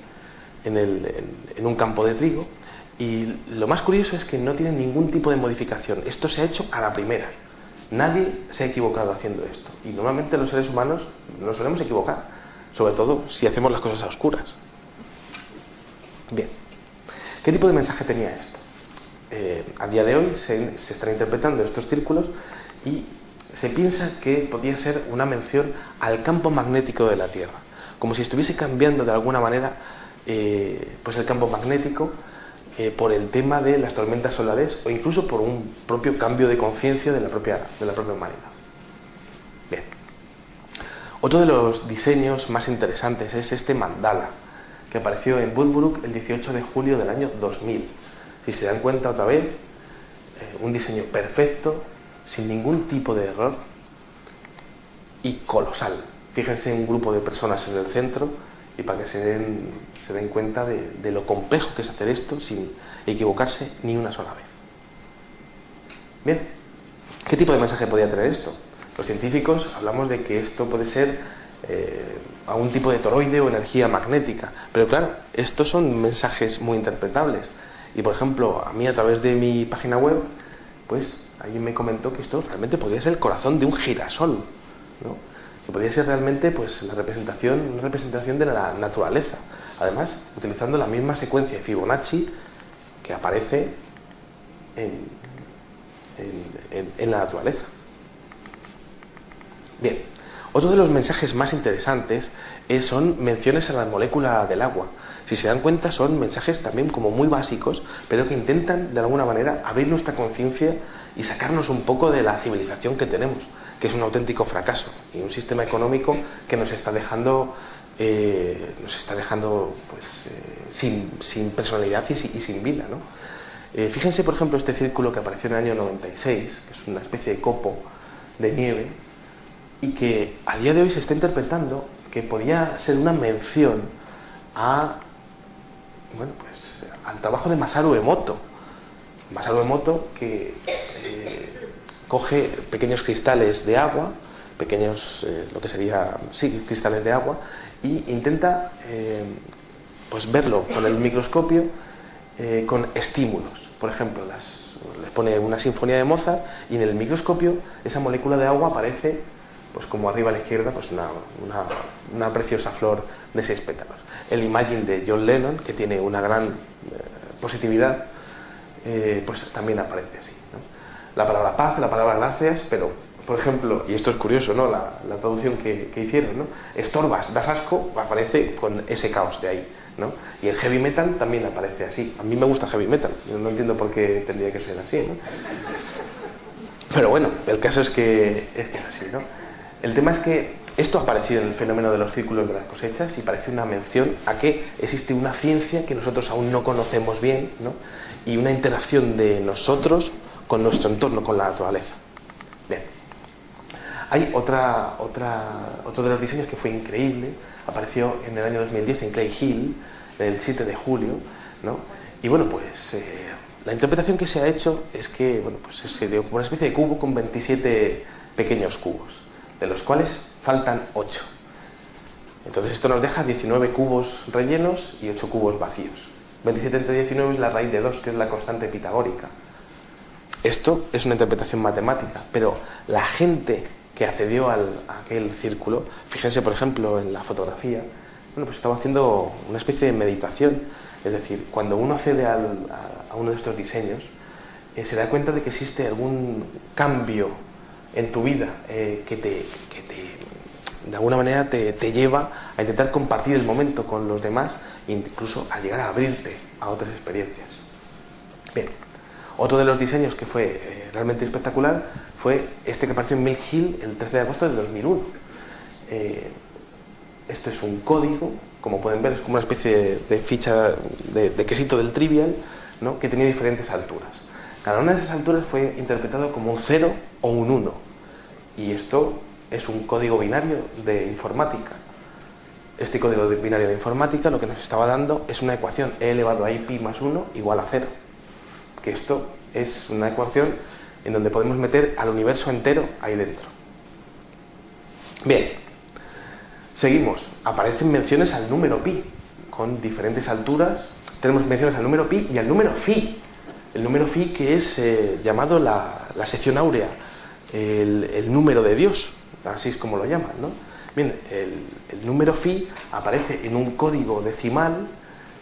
Speaker 1: en un campo de trigo. Y lo más curioso es que no tiene ningún tipo de modificación. Esto se ha hecho a la primera. Nadie se ha equivocado haciendo esto. Y normalmente los seres humanos nos solemos equivocar, sobre todo si hacemos las cosas a oscuras. Bien, ¿qué tipo de mensaje tenía esto? A día de hoy se están interpretando estos círculos y se piensa que podía ser una mención al campo magnético de la Tierra, como si estuviese cambiando de alguna manera pues el campo magnético por el tema de las tormentas solares o incluso por un propio cambio de conciencia de la propia humanidad. Bien. Otro de los diseños más interesantes es este mandala, que apareció en Budbrook el 18 de julio del año 2000. Si se dan cuenta otra vez, un diseño perfecto, sin ningún tipo de error y colosal. Fíjense un grupo de personas en el centro y para que se den cuenta de lo complejo que es hacer esto sin equivocarse ni una sola vez. Bien, ¿qué tipo de mensaje podría tener esto? Los científicos hablamos de que esto puede ser algún tipo de toroide o energía magnética, pero claro, estos son mensajes muy interpretables. Y por ejemplo, a mí a través de mi página web, pues alguien me comentó que esto realmente podría ser el corazón de un girasol, ¿no? Que podría ser realmente pues una representación de la naturaleza, además utilizando la misma secuencia de Fibonacci que aparece en la naturaleza. Bien, otro de los mensajes más interesantes son menciones a la molécula del agua. Si se dan cuenta, son mensajes también como muy básicos, pero que intentan de alguna manera abrir nuestra conciencia y sacarnos un poco de la civilización que tenemos, que es un auténtico fracaso y un sistema económico que nos está dejando pues, sin personalidad y sin vida, ¿no? Fíjense, por ejemplo, este círculo que apareció en el año 96, que es una especie de copo de nieve y que a día de hoy se está interpretando que podía ser una mención al trabajo de Masaru Emoto. Masaru Emoto que coge pequeños cristales de agua, cristales de agua, y intenta pues verlo con el microscopio con estímulos. Por ejemplo, les pone una sinfonía de Mozart y en el microscopio esa molécula de agua aparece, pues como arriba a la izquierda, pues una preciosa flor de 6 pétalos. El Imagine de John Lennon, que tiene una gran positividad, pues también aparece así, ¿no? La palabra paz, la palabra gracias, pero, por ejemplo, y esto es curioso, ¿no? La traducción que hicieron, ¿no? Estorbas, das asco, aparece con ese caos de ahí, ¿no? Y el heavy metal también aparece así. A mí me gusta el heavy metal, yo no entiendo por qué tendría que ser así, ¿no? Pero bueno, el caso es que es así, ¿no? El tema es que esto ha aparecido en el fenómeno de los círculos de las cosechas y parece una mención a que existe una ciencia que nosotros aún no conocemos bien, ¿no? Y una interacción de nosotros con nuestro entorno, con la naturaleza. Bien. Hay otro de los diseños que fue increíble, apareció en el año 2010 en Clay Hill, el 7 de julio, ¿no? Y bueno, pues la interpretación que se ha hecho es que, bueno, pues sería como una especie de cubo con 27 pequeños cubos, de los cuales faltan 8. Entonces esto nos deja 19 cubos rellenos y 8 cubos vacíos. 27 entre 19 es la raíz de 2, que es la constante pitagórica. Esto es una interpretación matemática, pero la gente que accedió a aquel círculo, fíjense por ejemplo en la fotografía, bueno, pues estaba haciendo una especie de meditación. Es decir, cuando uno accede a uno de estos diseños, se da cuenta de que existe algún cambio en tu vida que de alguna manera te lleva a intentar compartir el momento con los demás e incluso a llegar a abrirte a otras experiencias. Bien, otro de los diseños que fue realmente espectacular fue este que apareció en Milk Hill el 13 de agosto de 2001. Esto es un código, como pueden ver, es como una especie de ficha de quesito del Trivial, ¿no? Que tenía diferentes alturas. Cada una de esas alturas fue interpretado como un 0 o un 1. Y esto es un código binario de informática. Este código binario de informática lo que nos estaba dando es una ecuación e elevado a i pi más 1 igual a 0. Que esto es una ecuación en donde podemos meter al universo entero ahí dentro. Bien, seguimos. Aparecen menciones al número pi con diferentes alturas. Tenemos menciones al número pi y al número phi. El número phi que es llamado la sección áurea, el número de Dios, así es como lo llaman, ¿no? Bien, el número phi aparece en un código decimal,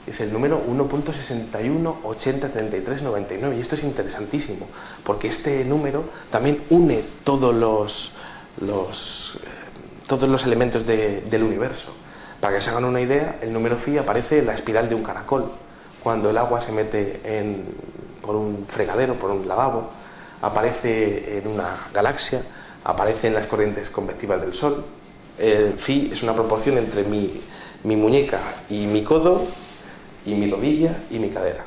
Speaker 1: que es el número 1.61803399, y esto es interesantísimo, porque este número también une todos los elementos del universo. Para que se hagan una idea, el número phi aparece en la espiral de un caracol, cuando el agua se mete por un fregadero, por un lavabo, aparece en una galaxia, aparece en las corrientes convectivas del Sol. El phi es una proporción entre mi muñeca y mi codo, y mi rodilla y mi cadera,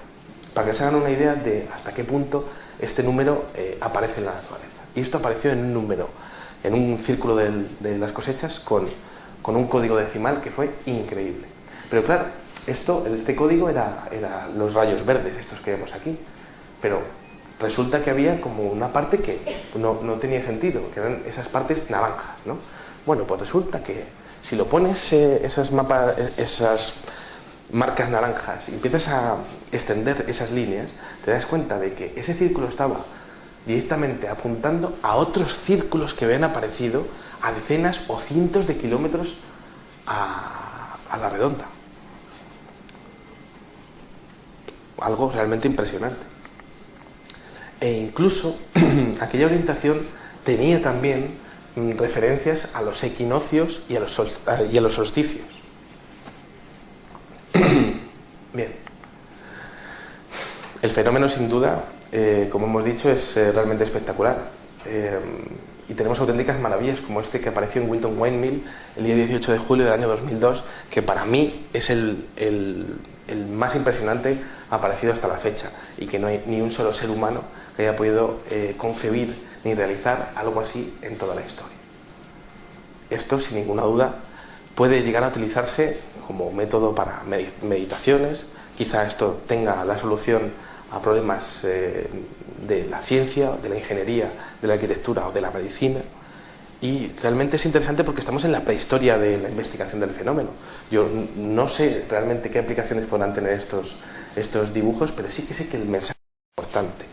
Speaker 1: para que se hagan una idea de hasta qué punto este número aparece en la naturaleza. Y esto apareció en un círculo de las cosechas con un código decimal que fue increíble. Pero claro, este código era los rayos verdes, estos que vemos aquí. Pero resulta que había como una parte que no tenía sentido, que eran esas partes naranjas, ¿no? Bueno, pues resulta que si lo pones esas marcas naranjas y empiezas a extender esas líneas, te das cuenta de que ese círculo estaba directamente apuntando a otros círculos que habían aparecido a decenas o cientos de kilómetros a la redonda. Algo realmente impresionante. E incluso aquella orientación tenía también referencias a los equinoccios y a los solsticios. Bien. El fenómeno, sin duda, como hemos dicho, es realmente espectacular. Y tenemos auténticas maravillas como este que apareció en Wilton Windmill el día 18 de julio del año 2002, que para mí es el más impresionante aparecido hasta la fecha, y que no hay ni un solo ser humano que haya podido concebir ni realizar algo así en toda la historia. Esto, sin ninguna duda, puede llegar a utilizarse como método para meditaciones. Quizá esto tenga la solución a problemas de la ciencia, de la ingeniería, de la arquitectura o de la medicina. Y realmente es interesante porque estamos en la prehistoria de la investigación del fenómeno. Yo no sé realmente qué aplicaciones podrán tener estos dibujos, pero sí que sé que el mensaje es importante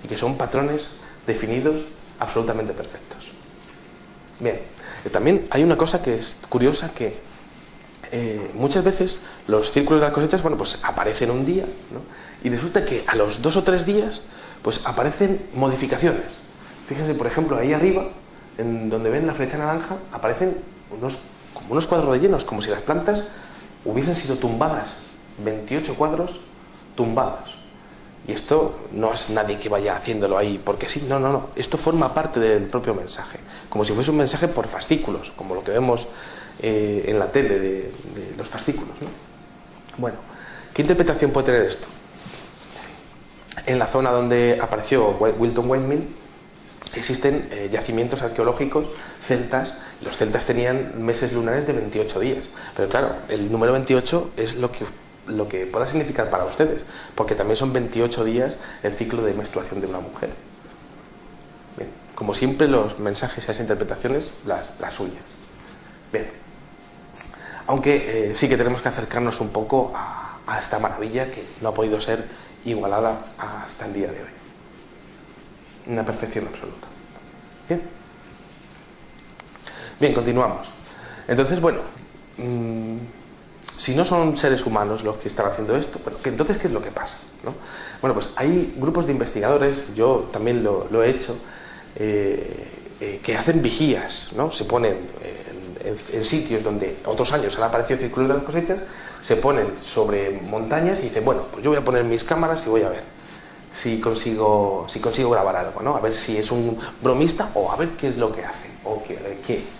Speaker 1: y que son patrones definidos absolutamente perfectos. Bien, también hay una cosa que es curiosa, que muchas veces los círculos de las cosechas, bueno, pues aparecen un día, ¿no? Y resulta que a los 2 o 3 días pues aparecen modificaciones. Fíjense, por ejemplo, ahí arriba, en donde ven la flecha naranja, aparecen como unos cuadros rellenos, como si las plantas hubiesen sido tumbadas, 28 cuadros tumbados. Y esto no es nadie que vaya haciéndolo ahí porque sí, no. Esto forma parte del propio mensaje, como si fuese un mensaje por fascículos, como lo que vemos en la tele de los fascículos, ¿no? Bueno, ¿qué interpretación puede tener esto? En la zona donde apareció Wilton Windmill existen yacimientos arqueológicos celtas. Los celtas tenían meses lunares de 28 días, pero claro, el número 28 es lo que pueda significar para ustedes, porque también son 28 días el ciclo de menstruación de una mujer. Bien, como siempre, los mensajes y las interpretaciones, las suyas. Bien, aunque sí que tenemos que acercarnos un poco a esta maravilla que no ha podido ser igualada hasta el día de hoy. Una perfección absoluta. Bien, continuamos. Entonces, bueno, si no son seres humanos los que están haciendo esto, bueno, entonces, ¿qué es lo que pasa, ¿no? Bueno, pues hay grupos de investigadores, yo también lo he hecho, que hacen vigías, ¿no? Se ponen en sitios donde otros años han aparecido círculos de las cosechas, se ponen sobre montañas y dicen, bueno, pues yo voy a poner mis cámaras y voy a ver si consigo grabar algo, ¿no? A ver si es un bromista o a ver qué es lo que hace, o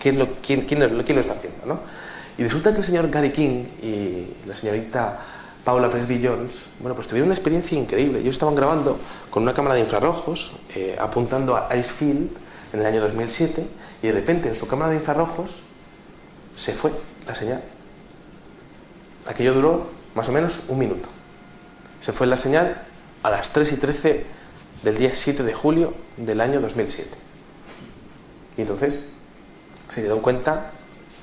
Speaker 1: quién lo está haciendo, ¿no? Y resulta que el señor Gary King y la señorita Paula Presby-Jones, bueno, pues tuvieron una experiencia increíble. Ellos estaban grabando con una cámara de infrarrojos, apuntando a Icefield en el año 2007, y de repente en su cámara de infrarrojos se fue la señal. Aquello duró más o menos un minuto. Se fue la señal a las 3:13 del día 7 de julio del año 2007. Y entonces se dieron cuenta,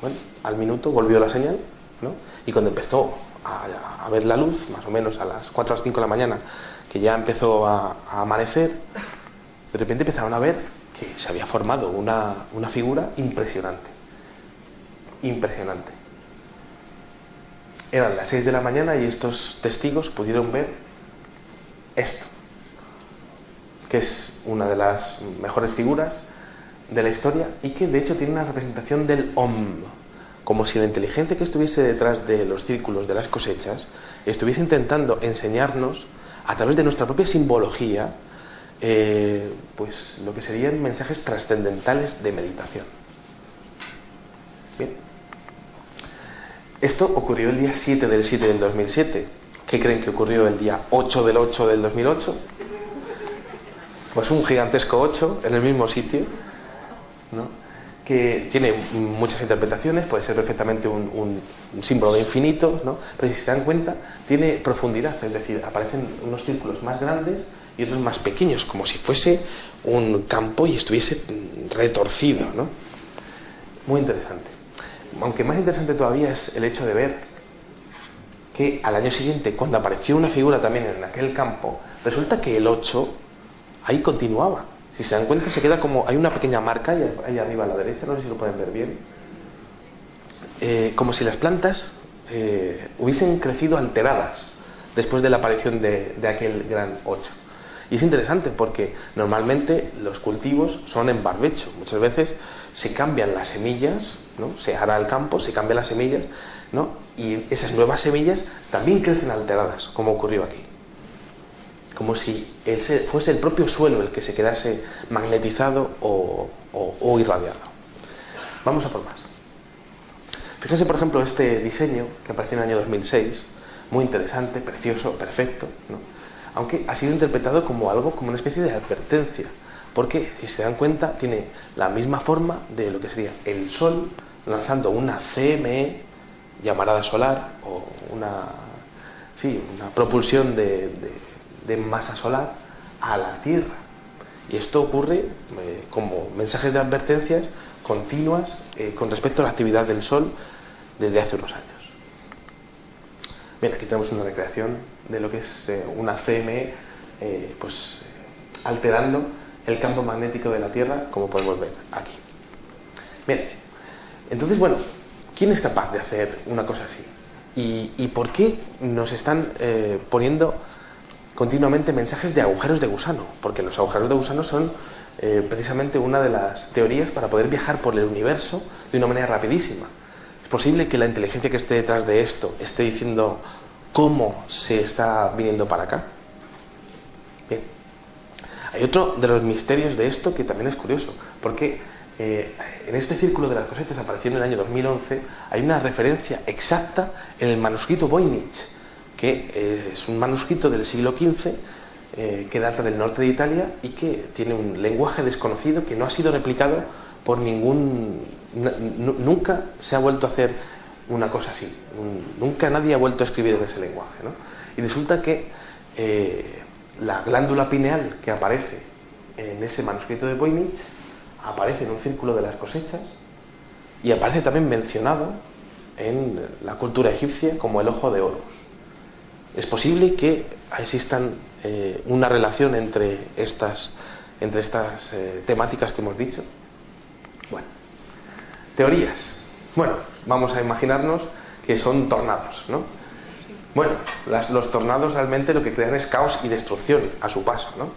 Speaker 1: bueno, al minuto volvió la señal, ¿no? Y cuando empezó a ver la luz, más o menos a las 4 o las 5 de la mañana, que ya empezó a amanecer, de repente empezaron a ver que se había formado una figura impresionante. Impresionante. Eran las 6 de la mañana y estos testigos pudieron ver esto, que es una de las mejores figuras de la historia y que de hecho tiene una representación del Om, como si la inteligencia que estuviese detrás de los círculos de las cosechas estuviese intentando enseñarnos a través de nuestra propia simbología pues lo que serían mensajes trascendentales de meditación. Bien. Esto ocurrió el día 7 del 7 del 2007. ¿Qué creen que ocurrió el día 8 del 8 del 2008? Pues un gigantesco 8 en el mismo sitio, ¿no? que tiene muchas interpretaciones, puede ser perfectamente un símbolo de infinito, ¿no? Pero si se dan cuenta, tiene profundidad, es decir, aparecen unos círculos más grandes y otros más pequeños, como si fuese un campo y estuviese retorcido, ¿no? Muy interesante. Aunque más interesante todavía es el hecho de ver que al año siguiente, cuando apareció una figura también en aquel campo, resulta que el 8 ahí continuaba. Si se dan cuenta, se queda como... Hay una pequeña marca ahí arriba a la derecha, no sé si lo pueden ver bien. Como si las plantas hubiesen crecido alteradas después de la aparición de aquel gran 8. Y es interesante porque normalmente los cultivos son en barbecho. Muchas veces se cambian las semillas, ¿no? Se ara el campo, se cambian las semillas, ¿no? Y esas nuevas semillas también crecen alteradas, como ocurrió aquí. Como si fuese el propio suelo el que se quedase magnetizado o irradiado. Vamos a por más. Fíjense, por ejemplo, este diseño que apareció en el año 2006, muy interesante, precioso, perfecto, ¿no? Aunque ha sido interpretado como algo, como una especie de advertencia, porque, si se dan cuenta, tiene la misma forma de lo que sería el Sol lanzando una CME, llamarada solar, o una propulsión de masa solar a la Tierra. Y esto ocurre como mensajes de advertencias continuas con respecto a la actividad del Sol desde hace unos años. Bien, aquí tenemos una recreación de lo que es una CME alterando el campo magnético de la Tierra, como podemos ver aquí. Bien, entonces, bueno, ¿quién es capaz de hacer una cosa así? ¿Y por qué nos están poniendo continuamente mensajes de agujeros de gusano? Porque los agujeros de gusano son precisamente una de las teorías para poder viajar por el universo de una manera rapidísima. ¿Es posible que la inteligencia que esté detrás de esto esté diciendo cómo se está viniendo para acá? Bien. Hay otro de los misterios de esto que también es curioso, porque en este círculo de las cosechas apareció en el año 2011, hay una referencia exacta en el manuscrito Voynich, que es un manuscrito del siglo XV que data del norte de Italia y que tiene un lenguaje desconocido que no ha sido replicado por nunca se ha vuelto a hacer una cosa así. Nunca nadie ha vuelto a escribir en ese lenguaje, ¿no? Y resulta que la glándula pineal que aparece en ese manuscrito de Voynich aparece en un círculo de las cosechas y aparece también mencionado en la cultura egipcia como el ojo de Horus. ¿Es posible que existan una relación entre estas temáticas que hemos dicho? Bueno, teorías. Bueno, vamos a imaginarnos que son tornados, ¿no? Bueno, los tornados realmente lo que crean es caos y destrucción a su paso, ¿no?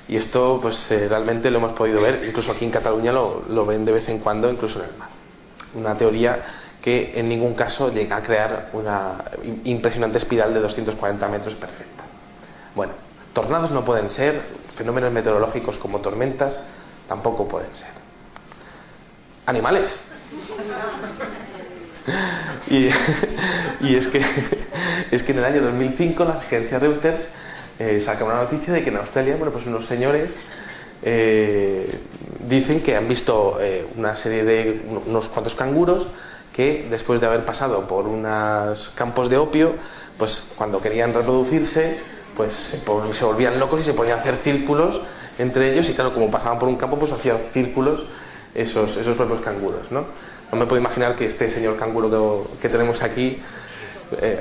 Speaker 1: Y esto pues realmente lo hemos podido ver, incluso aquí en Cataluña lo ven de vez en cuando, incluso en el mar. Una teoría que en ningún caso llega a crear una impresionante espiral de 240 metros perfecta. Bueno, tornados no pueden ser, fenómenos meteorológicos como tormentas tampoco pueden ser. Animales. Y es que en el año 2005 la agencia Reuters saca una noticia de que en Australia, bueno, pues unos señores dicen que han visto una serie de unos cuantos canguros que después de haber pasado por unos campos de opio, pues cuando querían reproducirse, pues se volvían locos y se ponían a hacer círculos entre ellos, y claro, como pasaban por un campo, pues hacían círculos esos propios canguros, ¿no? No me puedo imaginar que este señor canguro que tenemos aquí,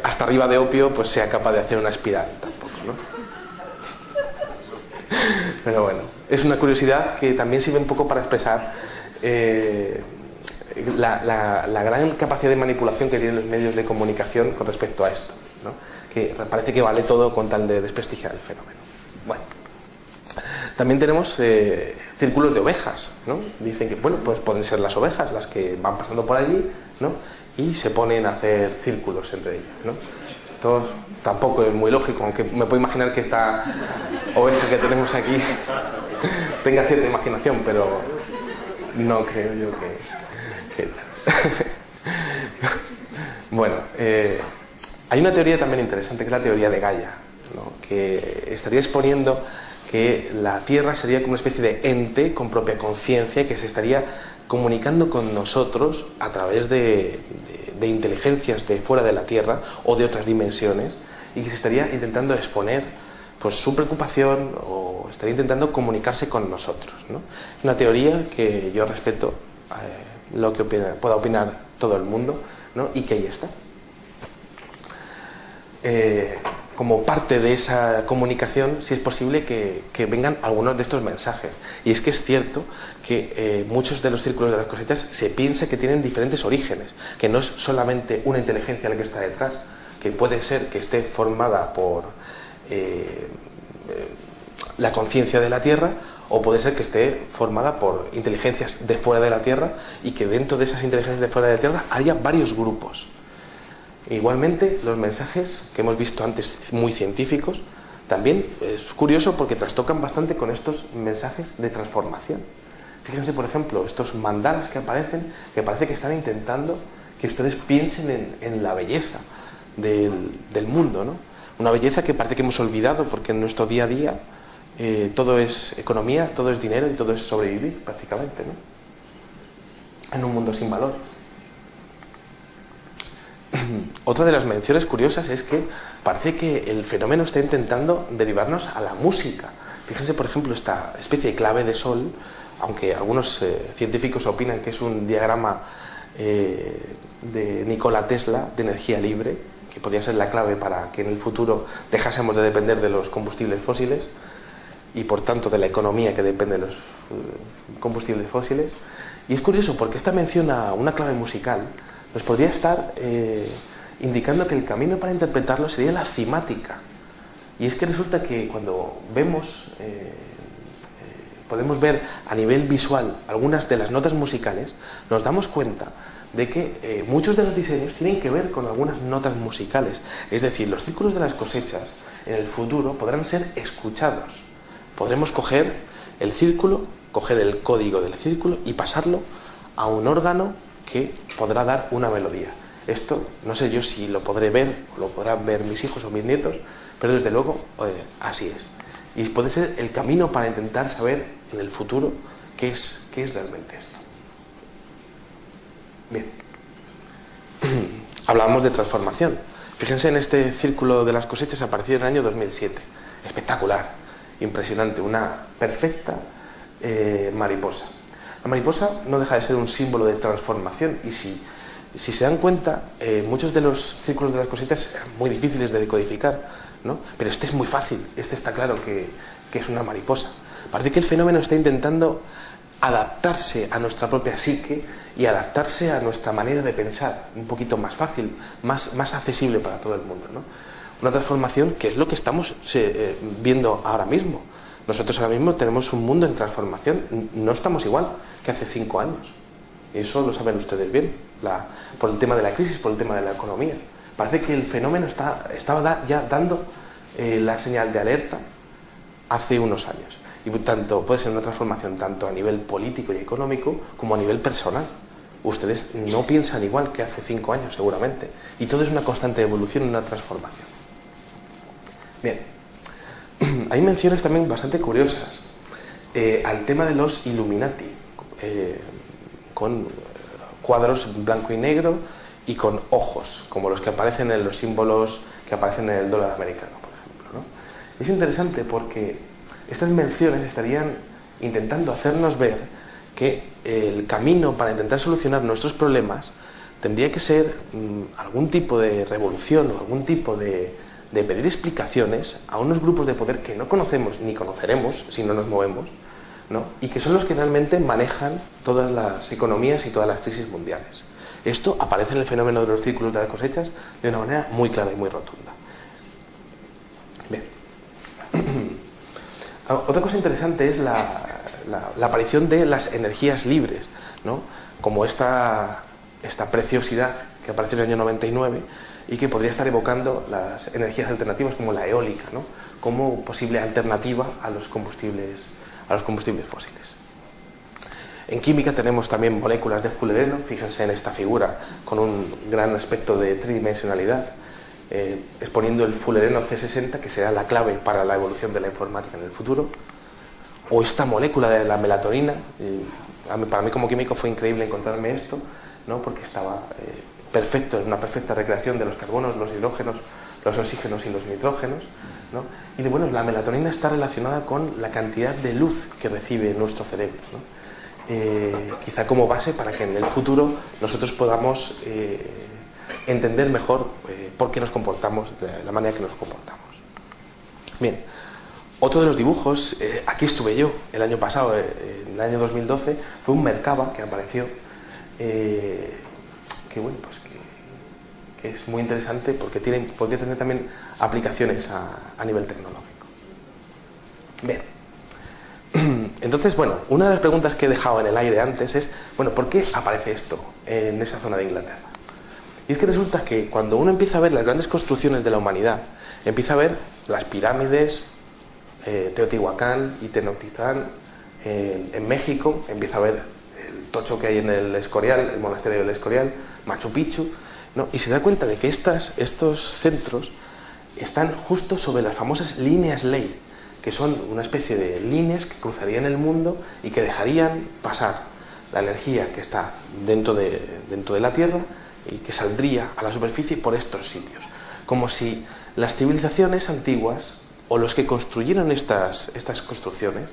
Speaker 1: hasta arriba de opio, pues sea capaz de hacer una espiral tampoco, ¿no? Pero bueno, es una curiosidad que también sirve un poco para expresar la gran capacidad de manipulación que tienen los medios de comunicación con respecto a esto, ¿no? Que parece que vale todo con tal de desprestigiar el fenómeno. Bueno, también tenemos círculos de ovejas, ¿no? Dicen que, bueno, pues pueden ser las ovejas las que van pasando por allí, ¿no? Y se ponen a hacer círculos entre ellas, ¿no? Esto tampoco es muy lógico, aunque me puedo imaginar que esta oveja que tenemos aquí tenga cierta imaginación, pero no creo yo que... Bueno, hay una teoría también interesante, que es la teoría de Gaia, ¿no? Que estaría exponiendo que la Tierra sería como una especie de ente con propia conciencia que se estaría comunicando con nosotros a través de inteligencias de fuera de la Tierra o de otras dimensiones, y que se estaría intentando exponer pues su preocupación, o estaría intentando comunicarse con nosotros, ¿no? Es una teoría que yo respeto, lo que pueda opinar todo el mundo, ¿no? Y que ahí está. Como parte de esa comunicación, si es posible que vengan algunos de estos mensajes. Y es que es cierto que muchos de los círculos de las cosechas se piensa que tienen diferentes orígenes, que no es solamente una inteligencia la que está detrás, que puede ser que esté formada por la conciencia de la Tierra, o puede ser que esté formada por inteligencias de fuera de la Tierra, y que dentro de esas inteligencias de fuera de la Tierra haya varios grupos. Igualmente, los mensajes que hemos visto antes muy científicos, también es curioso porque trastocan bastante con estos mensajes de transformación. Fíjense, por ejemplo, estos mandalas que aparecen, que parece que están intentando que ustedes piensen en la belleza del mundo, ¿no? Una belleza que parece que hemos olvidado, porque en nuestro día a día todo es economía, todo es dinero y todo es sobrevivir prácticamente, ¿no? En un mundo sin valor. Otra de las menciones curiosas es que parece que el fenómeno está intentando derivarnos a la música. Fíjense, por ejemplo, esta especie de clave de sol, aunque algunos científicos opinan que es un diagrama de Nikola Tesla de energía libre, que podría ser la clave para que en el futuro dejásemos de depender de los combustibles fósiles y por tanto de la economía que depende de los combustibles fósiles. Y es curioso porque esta mención a una clave musical nos podría estar indicando que el camino para interpretarlo sería la cimática. Y es que resulta que cuando vemos, podemos ver a nivel visual algunas de las notas musicales, nos damos cuenta de que muchos de los diseños tienen que ver con algunas notas musicales. Es decir, los círculos de las cosechas en el futuro podrán ser escuchados. Podremos coger el círculo, coger el código del círculo y pasarlo a un órgano que podrá dar una melodía. Esto no sé yo si lo podré ver, o lo podrán ver mis hijos o mis nietos, pero desde luego así es. Y puede ser el camino para intentar saber en el futuro qué es realmente esto. Bien. Hablábamos de transformación. Fíjense en este círculo de las cosechas, apareció en el año 2007. Espectacular, impresionante, una perfecta mariposa. La mariposa no deja de ser un símbolo de transformación, y si se dan cuenta, muchos de los círculos de las cosechas son muy difíciles de decodificar, ¿no? Pero este es muy fácil, este está claro que es una mariposa. Parece que el fenómeno está intentando adaptarse a nuestra propia psique y adaptarse a nuestra manera de pensar, un poquito más fácil, más accesible para todo el mundo, ¿no? Una transformación que es lo que estamos viendo ahora mismo. Nosotros ahora mismo tenemos un mundo en transformación, no estamos igual que hace 5 años. Eso lo saben ustedes bien, por el tema de la crisis, por el tema de la economía. Parece que el fenómeno estaba ya dando la señal de alerta hace unos años. Y por tanto, puede ser una transformación tanto a nivel político y económico como a nivel personal. Ustedes no piensan igual que hace 5 años, seguramente. Y todo es una constante evolución, una transformación. Bien. Hay menciones también bastante curiosas al tema de los Illuminati, con cuadros en blanco y negro y con ojos, como los que aparecen en los símbolos que aparecen en el dólar americano, por ejemplo, ¿no? Es interesante porque estas menciones estarían intentando hacernos ver que el camino para intentar solucionar nuestros problemas tendría que ser algún tipo de revolución o algún tipo de pedir explicaciones a unos grupos de poder que no conocemos ni conoceremos si no nos movemos, ¿no? Y que son los que realmente manejan todas las economías y todas las crisis mundiales. Esto aparece en el fenómeno de los círculos de las cosechas de una manera muy clara y muy rotunda. Bien. Otra cosa interesante es la aparición de las energías libres, ¿no? Como esta preciosidad que apareció en el año 99 y que podría estar evocando las energías alternativas como la eólica, ¿no? Como posible alternativa a los combustibles fósiles. En química tenemos también moléculas de fullereno, fíjense en esta figura con un gran aspecto de tridimensionalidad, exponiendo el fullereno C60, que será la clave para la evolución de la informática en el futuro, o esta molécula de la melatonina, Para mí como químico fue increíble encontrarme esto, ¿no? Porque estaba perfecto, en una perfecta recreación de los carbonos, los hidrógenos, los oxígenos y los nitrógenos, ¿no? Y bueno, la melatonina está relacionada con la cantidad de luz que recibe nuestro cerebro, ¿no? Quizá como base para que en el futuro nosotros podamos entender mejor por qué nos comportamos de la manera que nos comportamos. Bien, otro de los dibujos, aquí estuve yo el año pasado, en el año 2012, fue un Merkaba que apareció, que bueno, pues que es muy interesante porque podría tener también aplicaciones a nivel tecnológico. Bien, entonces, bueno, una de las preguntas que he dejado en el aire antes es, bueno, ¿por qué aparece esto en esa zona de Inglaterra? Y es que resulta que cuando uno empieza a ver las grandes construcciones de la humanidad, empieza a ver las pirámides, Teotihuacán y Tenochtitlán en México, empieza a ver el tocho que hay en el Escorial, el monasterio del Escorial, Machu Picchu, ¿no? Y se da cuenta de que estos centros están justo sobre las famosas líneas ley, que son una especie de líneas que cruzarían el mundo y que dejarían pasar la energía que está dentro de la Tierra y que saldría a la superficie por estos sitios. Como si las civilizaciones antiguas o los que construyeron estas construcciones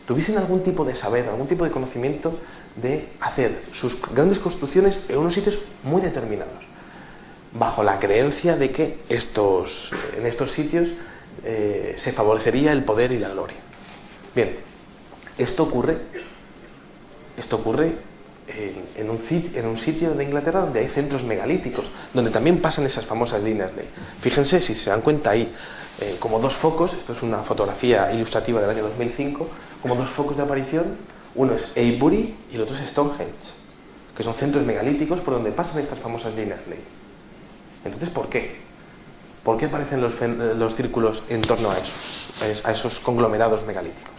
Speaker 1: tuviesen algún tipo de saber, algún tipo de conocimiento de hacer sus grandes construcciones en unos sitios muy determinados, bajo la creencia de que en estos sitios se favorecería el poder y la gloria. Bien, esto ocurre en un sitio de Inglaterra donde hay centros megalíticos, donde también pasan esas famosas líneas ley. Fíjense, si se dan cuenta ahí, como dos focos, esto es una fotografía ilustrativa del año 2005, como dos focos de aparición, uno es Avebury y el otro es Stonehenge, que son centros megalíticos por donde pasan estas famosas líneas ley. Entonces, ¿por qué? ¿Por qué aparecen los círculos en torno a esos conglomerados megalíticos?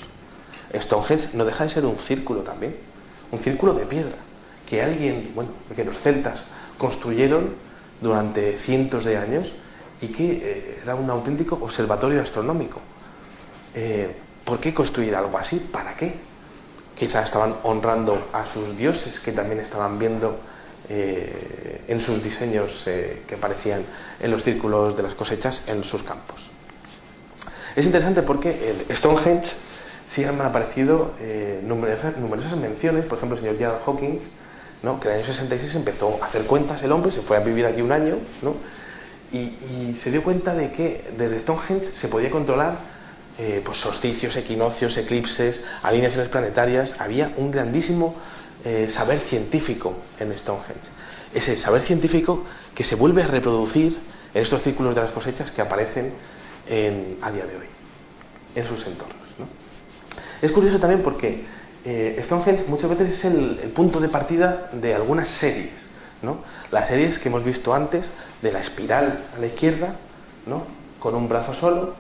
Speaker 1: Stonehenge no deja de ser un círculo también, un círculo de piedra, que los celtas construyeron durante cientos de años y que era un auténtico observatorio astronómico. ¿Por qué construir algo así? ¿Para qué? Quizá estaban honrando a sus dioses, que también estaban viendo en sus diseños que aparecían en los círculos de las cosechas en sus campos. Es interesante porque en Stonehenge sí han aparecido numerosas menciones. Por ejemplo, el señor Gerald Hawkins, ¿no? Que en el año 66 empezó a hacer cuentas el hombre, se fue a vivir allí un año, ¿no? y se dio cuenta de que desde Stonehenge se podía controlar pues solsticios, equinoccios, eclipses, alineaciones planetarias. Había un grandísimo saber científico en Stonehenge. Ese saber científico que se vuelve a reproducir en estos círculos de las cosechas que aparecen a día de hoy, en sus entornos, ¿no? Es curioso también porque Stonehenge muchas veces es el punto de partida de algunas series, ¿no? Las series que hemos visto antes, de la espiral a la izquierda, ¿no? Con un brazo solo.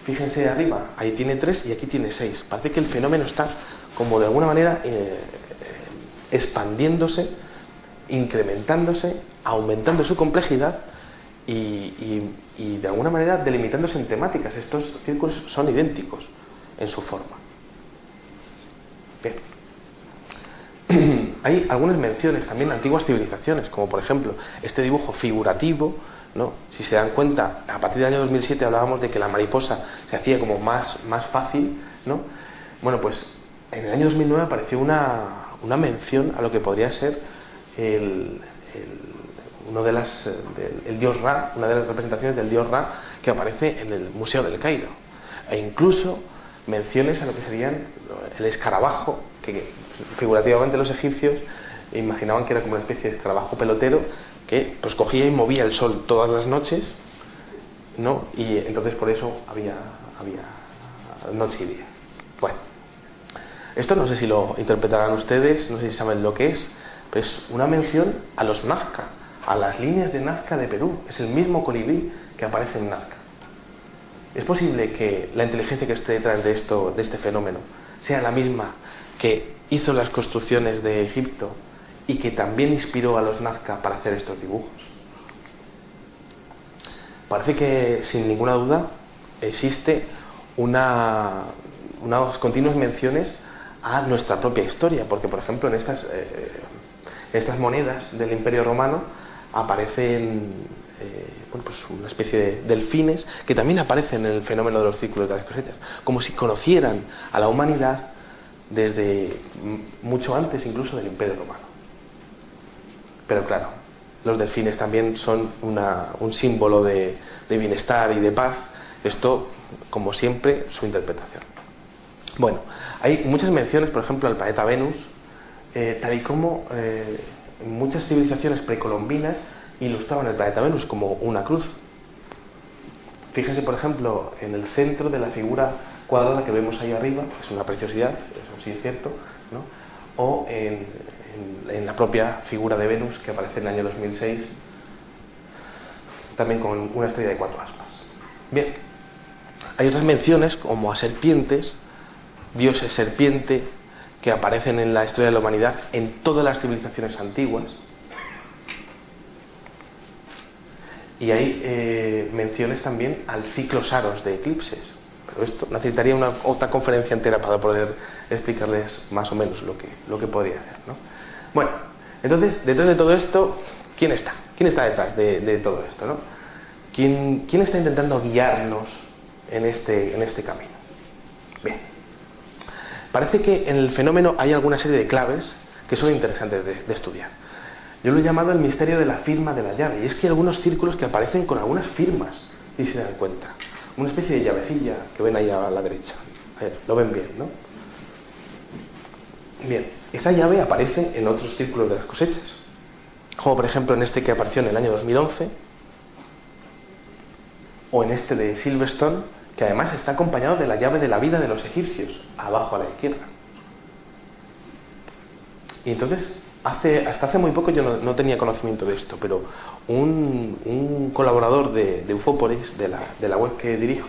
Speaker 1: Fíjense arriba, ahí tiene 3 y aquí tiene 6. Parece que el fenómeno está como de alguna manera expandiéndose, incrementándose, aumentando su complejidad y de alguna manera delimitándose en temáticas. Estos círculos son idénticos en su forma. Bien. Hay algunas menciones también de antiguas civilizaciones, como por ejemplo este dibujo figurativo, ¿no? Si se dan cuenta, a partir del año 2007 hablábamos de que la mariposa se hacía como más fácil, ¿no? Bueno, pues en el año 2009 apareció una mención a lo que podría ser el dios Ra, una de las representaciones del dios Ra que aparece en el Museo del Cairo, e incluso menciones a lo que serían el escarabajo, que figurativamente los egipcios imaginaban que era como una especie de escarabajo pelotero que pues cogía y movía el sol todas las noches, ¿no? Y entonces por eso había noche y día. Bueno, esto no sé si lo interpretarán ustedes, no sé si saben lo que es, pero es una mención a los Nazca, a las líneas de Nazca de Perú. Es el mismo colibrí que aparece en Nazca. ¿Es posible que la inteligencia que esté detrás de este fenómeno sea la misma que hizo las construcciones de Egipto y que también inspiró a los Nazca para hacer estos dibujos? Parece que, sin ninguna duda, existe unas continuas menciones a nuestra propia historia, porque por ejemplo en estas monedas del Imperio Romano aparecen pues una especie de delfines que también aparecen en el fenómeno de los círculos de las cosechas, como si conocieran a la humanidad desde mucho antes incluso del Imperio Romano. Pero claro, los delfines también son un símbolo de bienestar y de paz. Esto, como siempre, su interpretación. Bueno, hay muchas menciones, por ejemplo, al planeta Venus, tal y como muchas civilizaciones precolombinas ilustraban el planeta Venus como una cruz. Fíjense, por ejemplo, en el centro de la figura cuadrada que vemos ahí arriba, que es una preciosidad, eso sí es cierto, ¿no? O en la propia figura de Venus que aparece en el año 2006, también con una estrella de 4 aspas. Bien, hay otras menciones como a serpientes, dioses serpiente, que aparecen en la historia de la humanidad en todas las civilizaciones antiguas. Y hay menciones también al ciclo Saros de eclipses. Pero esto necesitaría otra conferencia entera para poder explicarles más o menos lo que podría ser, ¿no? Bueno, entonces, detrás de todo esto, ¿quién está? ¿Quién está detrás de todo esto, ¿no? ¿Quién está intentando guiarnos en este camino? Bien. Parece que en el fenómeno hay alguna serie de claves que son interesantes de estudiar. Yo lo he llamado el misterio de la firma de la llave, y es que hay algunos círculos que aparecen con algunas firmas, si se dan cuenta. Una especie de llavecilla que ven ahí a la derecha. A ver, lo ven bien, ¿no? Bien, esa llave aparece en otros círculos de las cosechas, como por ejemplo en este que apareció en el año 2011, o en este de Silverstone, que además está acompañado de la llave de la vida de los egipcios, abajo a la izquierda. Y entonces, hasta hace muy poco yo no tenía conocimiento de esto, pero un colaborador de Ufópolis, de la web que dirijo,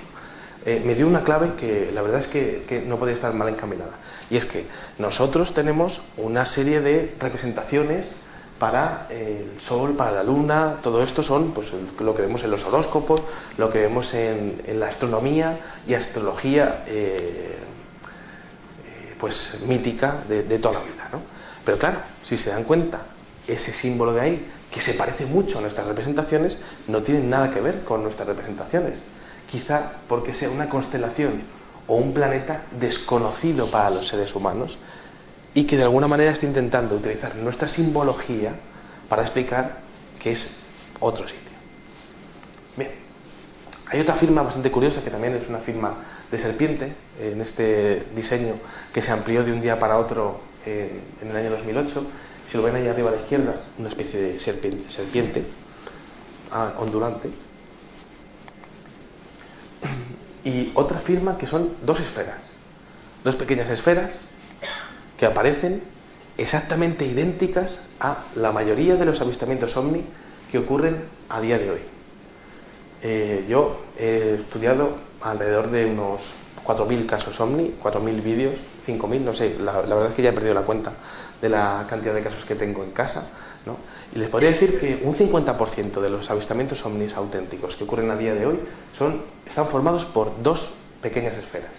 Speaker 1: me dio una clave que la verdad es que no podría estar mal encaminada. Y es que nosotros tenemos una serie de representaciones para el Sol, para la Luna. Todo esto son pues, lo que vemos en los horóscopos, lo que vemos en la astronomía y astrología pues mítica de toda la vida, ¿no? Pero claro, si se dan cuenta, ese símbolo de ahí, que se parece mucho a nuestras representaciones, no tiene nada que ver con nuestras representaciones. Quizá porque sea una constelación o un planeta desconocido para los seres humanos y que de alguna manera esté intentando utilizar nuestra simbología para explicar que es otro sitio. Bien, hay otra firma bastante curiosa que también es una firma de serpiente, en este diseño que se amplió de un día para otro en el año 2008. Si lo ven ahí arriba a la izquierda, una especie de serpiente ondulante. Y otra firma que son dos esferas, dos pequeñas esferas que aparecen exactamente idénticas a la mayoría de los avistamientos ovni que ocurren a día de hoy. Yo he estudiado alrededor de unos 4.000 casos ovni, 4.000 vídeos, 5.000, no sé, la verdad es que ya he perdido la cuenta de la cantidad de casos que tengo en casa, ¿no? Y les podría decir que un 50% de los avistamientos ovnis auténticos que ocurren a día de hoy están formados por dos pequeñas esferas.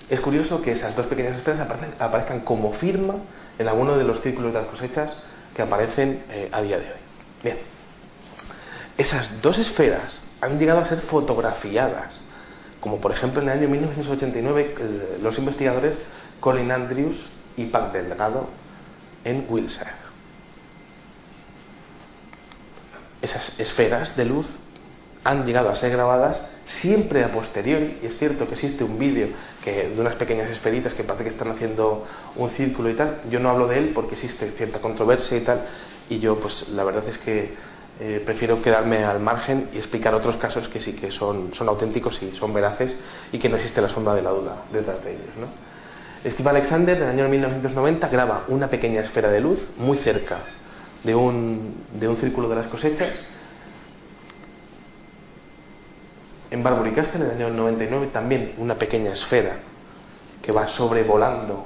Speaker 1: Es curioso que esas dos pequeñas esferas aparezcan como firma en alguno de los círculos de las cosechas que aparecen a día de hoy. Bien, esas dos esferas han llegado a ser fotografiadas, como por ejemplo en el año 1989 los investigadores Colin Andrews y Pac Delgado en Wilshire. Esas esferas de luz han llegado a ser grabadas siempre a posteriori, y es cierto que existe un vídeo de unas pequeñas esferitas que parece que están haciendo un círculo y tal. Yo no hablo de él porque existe cierta controversia y tal, y yo pues la verdad es que prefiero quedarme al margen y explicar otros casos que sí que son auténticos y son veraces y que no existe la sombra de la duda detrás de ellos, ¿no? Steve Alexander, en el año 1990, graba una pequeña esfera de luz muy cerca de un círculo de las cosechas. En Barbary Castle, en el año 99, también una pequeña esfera que va sobrevolando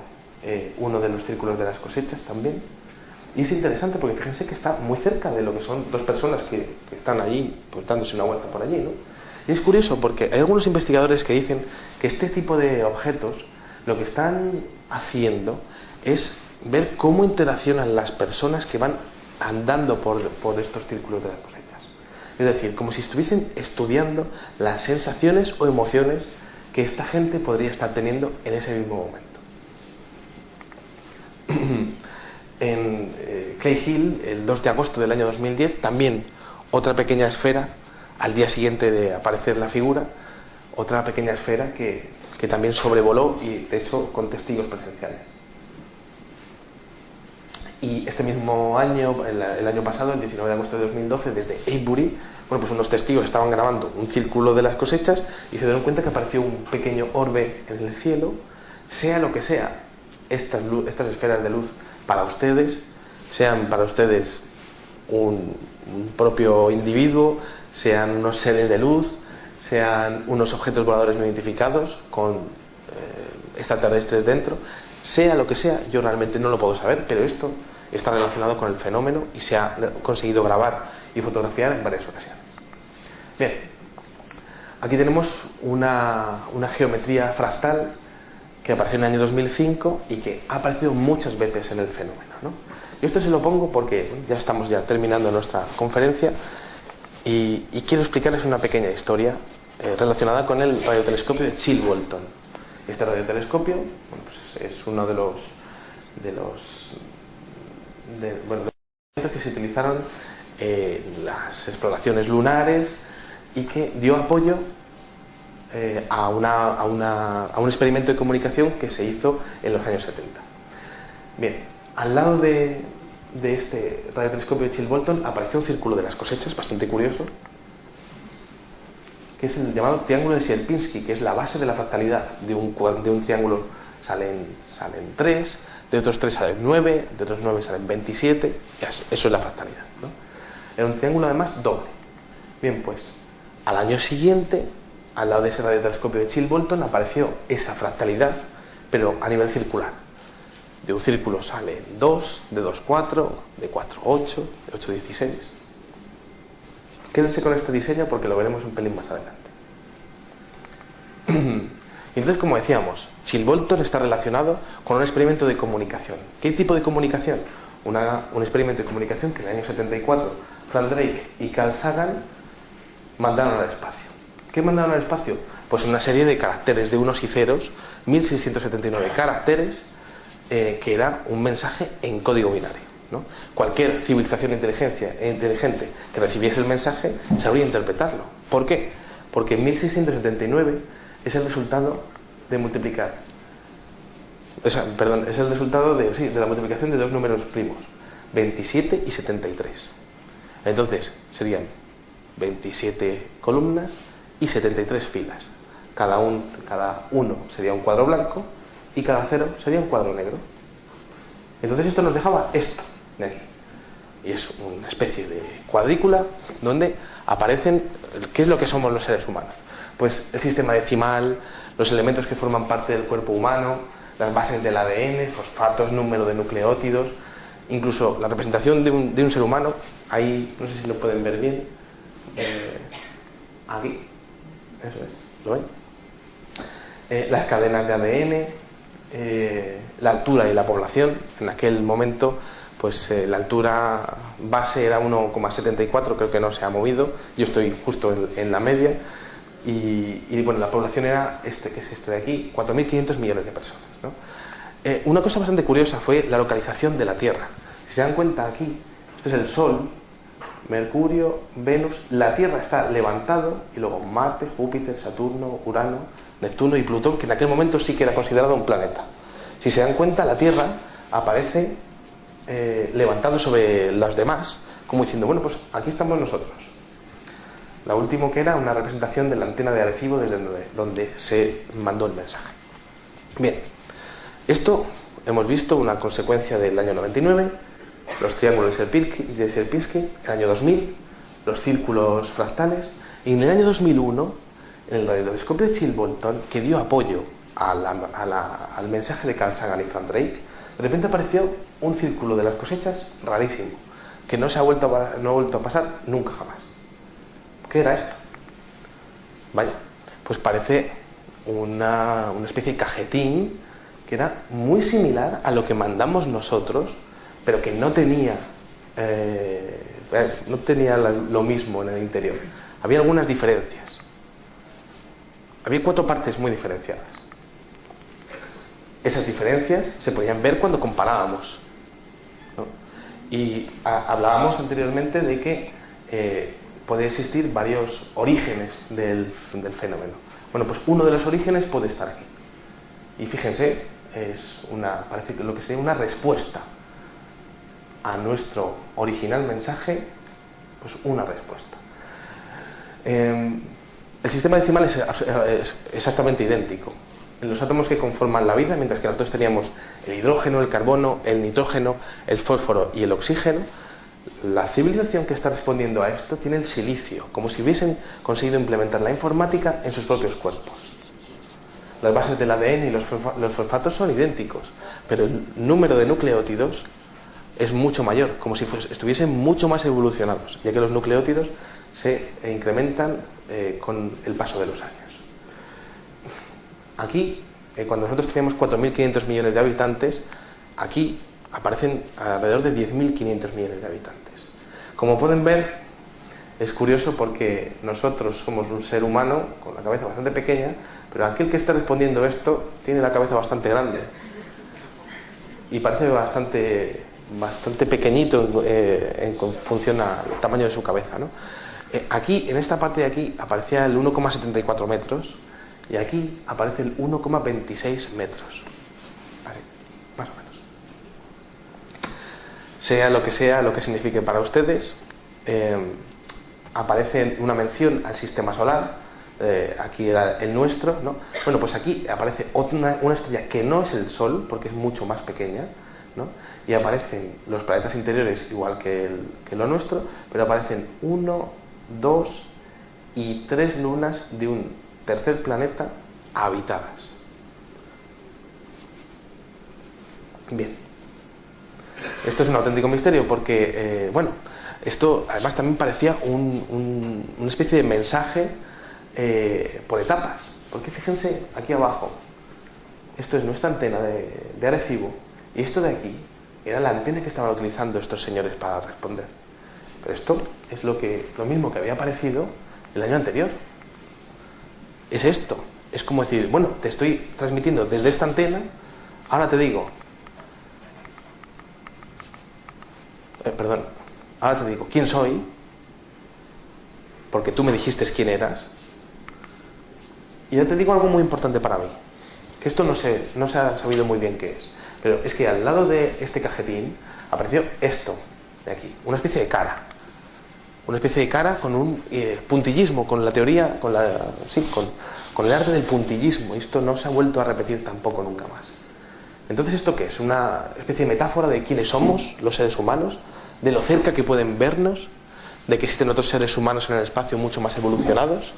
Speaker 1: uno de los círculos de las cosechas también. Y es interesante porque fíjense que está muy cerca de lo que son dos personas que están allí, pues dándose una vuelta por allí, ¿no? Y es curioso porque hay algunos investigadores que dicen que este tipo de objetos lo que están haciendo es ver cómo interaccionan las personas que van andando por estos círculos de las cosechas. Es decir, como si estuviesen estudiando las sensaciones o emociones que esta gente podría estar teniendo en ese mismo momento. En Clay Hill, el 2 de agosto del año 2010, también otra pequeña esfera, al día siguiente de aparecer la figura, otra pequeña esfera que también sobrevoló y de hecho con testigos presenciales. Y este mismo año, el año pasado, el 19 de agosto de 2012, desde Avebury, bueno, pues unos testigos estaban grabando un círculo de las cosechas y se dieron cuenta que apareció un pequeño orbe en el cielo. Sea lo que sea, estas esferas de luz para ustedes, sean para ustedes un propio individuo, sean unos seres de luz, sean unos objetos voladores no identificados con extraterrestres dentro, sea lo que sea, yo realmente no lo puedo saber, pero esto está relacionado con el fenómeno y se ha conseguido grabar y fotografiar en varias ocasiones. Bien, aquí tenemos una geometría fractal que apareció en el año 2005 y que ha aparecido muchas veces en el fenómeno, ¿no? Y esto se lo pongo porque ya estamos terminando nuestra conferencia y quiero explicarles una pequeña historia relacionada con el radiotelescopio de Chilbolton. Este radiotelescopio, bueno, pues es uno de los instrumentos que se utilizaron en las exploraciones lunares y que dio apoyo a un experimento de comunicación que se hizo en los años 70. Bien, al lado de este radiotelescopio de Chilbolton apareció un círculo de las cosechas bastante curioso, que es el llamado triángulo de Sierpinski, que es la base de la fractalidad. De un triángulo salen 3, de otros 3 salen 9, de otros 9 salen 27, eso es la fractalidad, ¿no? Era un triángulo además doble. Bien, pues al año siguiente, al lado de ese radiotelescopio de Chilbolton, apareció esa fractalidad, pero a nivel circular. De un círculo salen 2, de 2 4, de 4 8, de 8 16. Quédense con este diseño porque lo veremos un pelín más adelante. Y entonces, como decíamos, Chilbolton está relacionado con un experimento de comunicación. ¿Qué tipo de comunicación? Un experimento de comunicación que en el año 74 Frank Drake y Carl Sagan mandaron al espacio. ¿Qué mandaron al espacio? Pues una serie de caracteres de unos y ceros, 1679 caracteres, que era un mensaje en código binario, ¿no? Cualquier civilización inteligente que recibiese el mensaje sabría interpretarlo. ¿Por qué? Porque 1679 es el resultado de multiplicar. Es el resultado de la multiplicación de dos números primos, 27 y 73. Entonces serían 27 columnas y 73 filas. Cada uno sería un cuadro blanco y cada cero sería un cuadro negro. Entonces esto nos dejaba esto de aquí. Y es una especie de cuadrícula donde aparecen qué es lo que somos los seres humanos. Pues el sistema decimal, los elementos que forman parte del cuerpo humano, las bases del ADN, fosfatos, número de nucleótidos, incluso la representación de un ser humano. Ahí, no sé si lo pueden ver bien, aquí, eso es, ¿lo ven? Las cadenas de ADN, la altura y la población. En aquel momento, pues la altura base era 1,74, creo que no se ha movido, yo estoy justo en la media, y bueno, la población era que es este de aquí, 4.500 millones de personas, ¿no? Una cosa bastante curiosa fue la localización de la Tierra. Si se dan cuenta aquí, esto es el Sol, Mercurio, Venus, la Tierra está levantado, y luego Marte, Júpiter, Saturno, Urano, Neptuno y Plutón, que en aquel momento sí que era considerado un planeta. Si se dan cuenta, la Tierra aparece levantado sobre los demás, como diciendo, bueno, pues aquí estamos nosotros. La última que era una representación de la antena de Arecibo desde donde se mandó el mensaje. Bien, esto hemos visto una consecuencia del año 99, los triángulos de Sierpinski, el año 2000, los círculos fractales, y en el año 2001, en el radiotelescopio de Chilbolton, que dio apoyo al mensaje de Carl Sagan y Frank Drake, de repente apareció un círculo de las cosechas rarísimo, que no ha vuelto a pasar nunca jamás. ¿Qué era esto? Vaya, pues parece una especie de cajetín que era muy similar a lo que mandamos nosotros, pero que no tenía lo mismo en el interior. Había algunas diferencias. Había 4 partes muy diferenciadas. Esas diferencias se podían ver cuando comparábamos, ¿no? Y hablábamos anteriormente de que puede existir varios orígenes del fenómeno. Bueno, pues uno de los orígenes puede estar aquí. Y fíjense, parece que lo que sería una respuesta a nuestro original mensaje, pues una respuesta. El sistema decimal es exactamente idéntico. En los átomos que conforman la vida, mientras que nosotros teníamos el hidrógeno, el carbono, el nitrógeno, el fósforo y el oxígeno, la civilización que está respondiendo a esto tiene el silicio, como si hubiesen conseguido implementar la informática en sus propios cuerpos. Las bases del ADN y los fosfatos son idénticos, pero el número de nucleótidos es mucho mayor, como si estuviesen mucho más evolucionados, ya que los nucleótidos se incrementan con el paso de los años. Aquí, cuando nosotros teníamos 4.500 millones de habitantes, aquí aparecen alrededor de 10.500 millones de habitantes. Como pueden ver, es curioso porque nosotros somos un ser humano con la cabeza bastante pequeña, pero aquel que está respondiendo esto tiene la cabeza bastante grande y parece bastante pequeñito en función al tamaño de su cabeza, ¿no? Aquí, en esta parte de aquí, aparecía el 1,74 metros y aquí aparece el 1,26 metros. Así, más o menos. Sea lo que signifique para ustedes, aparece una mención al sistema solar. Aquí era el nuestro, ¿no? Bueno, pues aquí aparece una estrella que no es el Sol, porque es mucho más pequeña, ¿no? Y aparecen los planetas interiores igual que lo nuestro, pero aparecen 1, 2 y 3 lunas de un tercer planeta habitadas. Bien. Esto es un auténtico misterio porque, esto además también parecía una especie de mensaje por etapas. Porque fíjense aquí abajo, esto es nuestra antena de Arecibo y esto de aquí era la antena que estaban utilizando estos señores para responder. Pero esto es lo mismo que había aparecido el año anterior. Es esto. Es como decir, bueno, te estoy transmitiendo desde esta antena, ahora te digo, ahora te digo quién soy, porque tú me dijiste quién eras, y ya te digo algo muy importante para mí, que esto no se ha sabido muy bien qué es, pero es que al lado de este cajetín apareció esto de aquí, una especie de cara. Una especie de cara con un puntillismo, con la teoría, con el arte del puntillismo. Y esto no se ha vuelto a repetir tampoco nunca más. Entonces, ¿esto qué es? Una especie de metáfora de quiénes somos los seres humanos, de lo cerca que pueden vernos, de que existen otros seres humanos en el espacio mucho más evolucionados,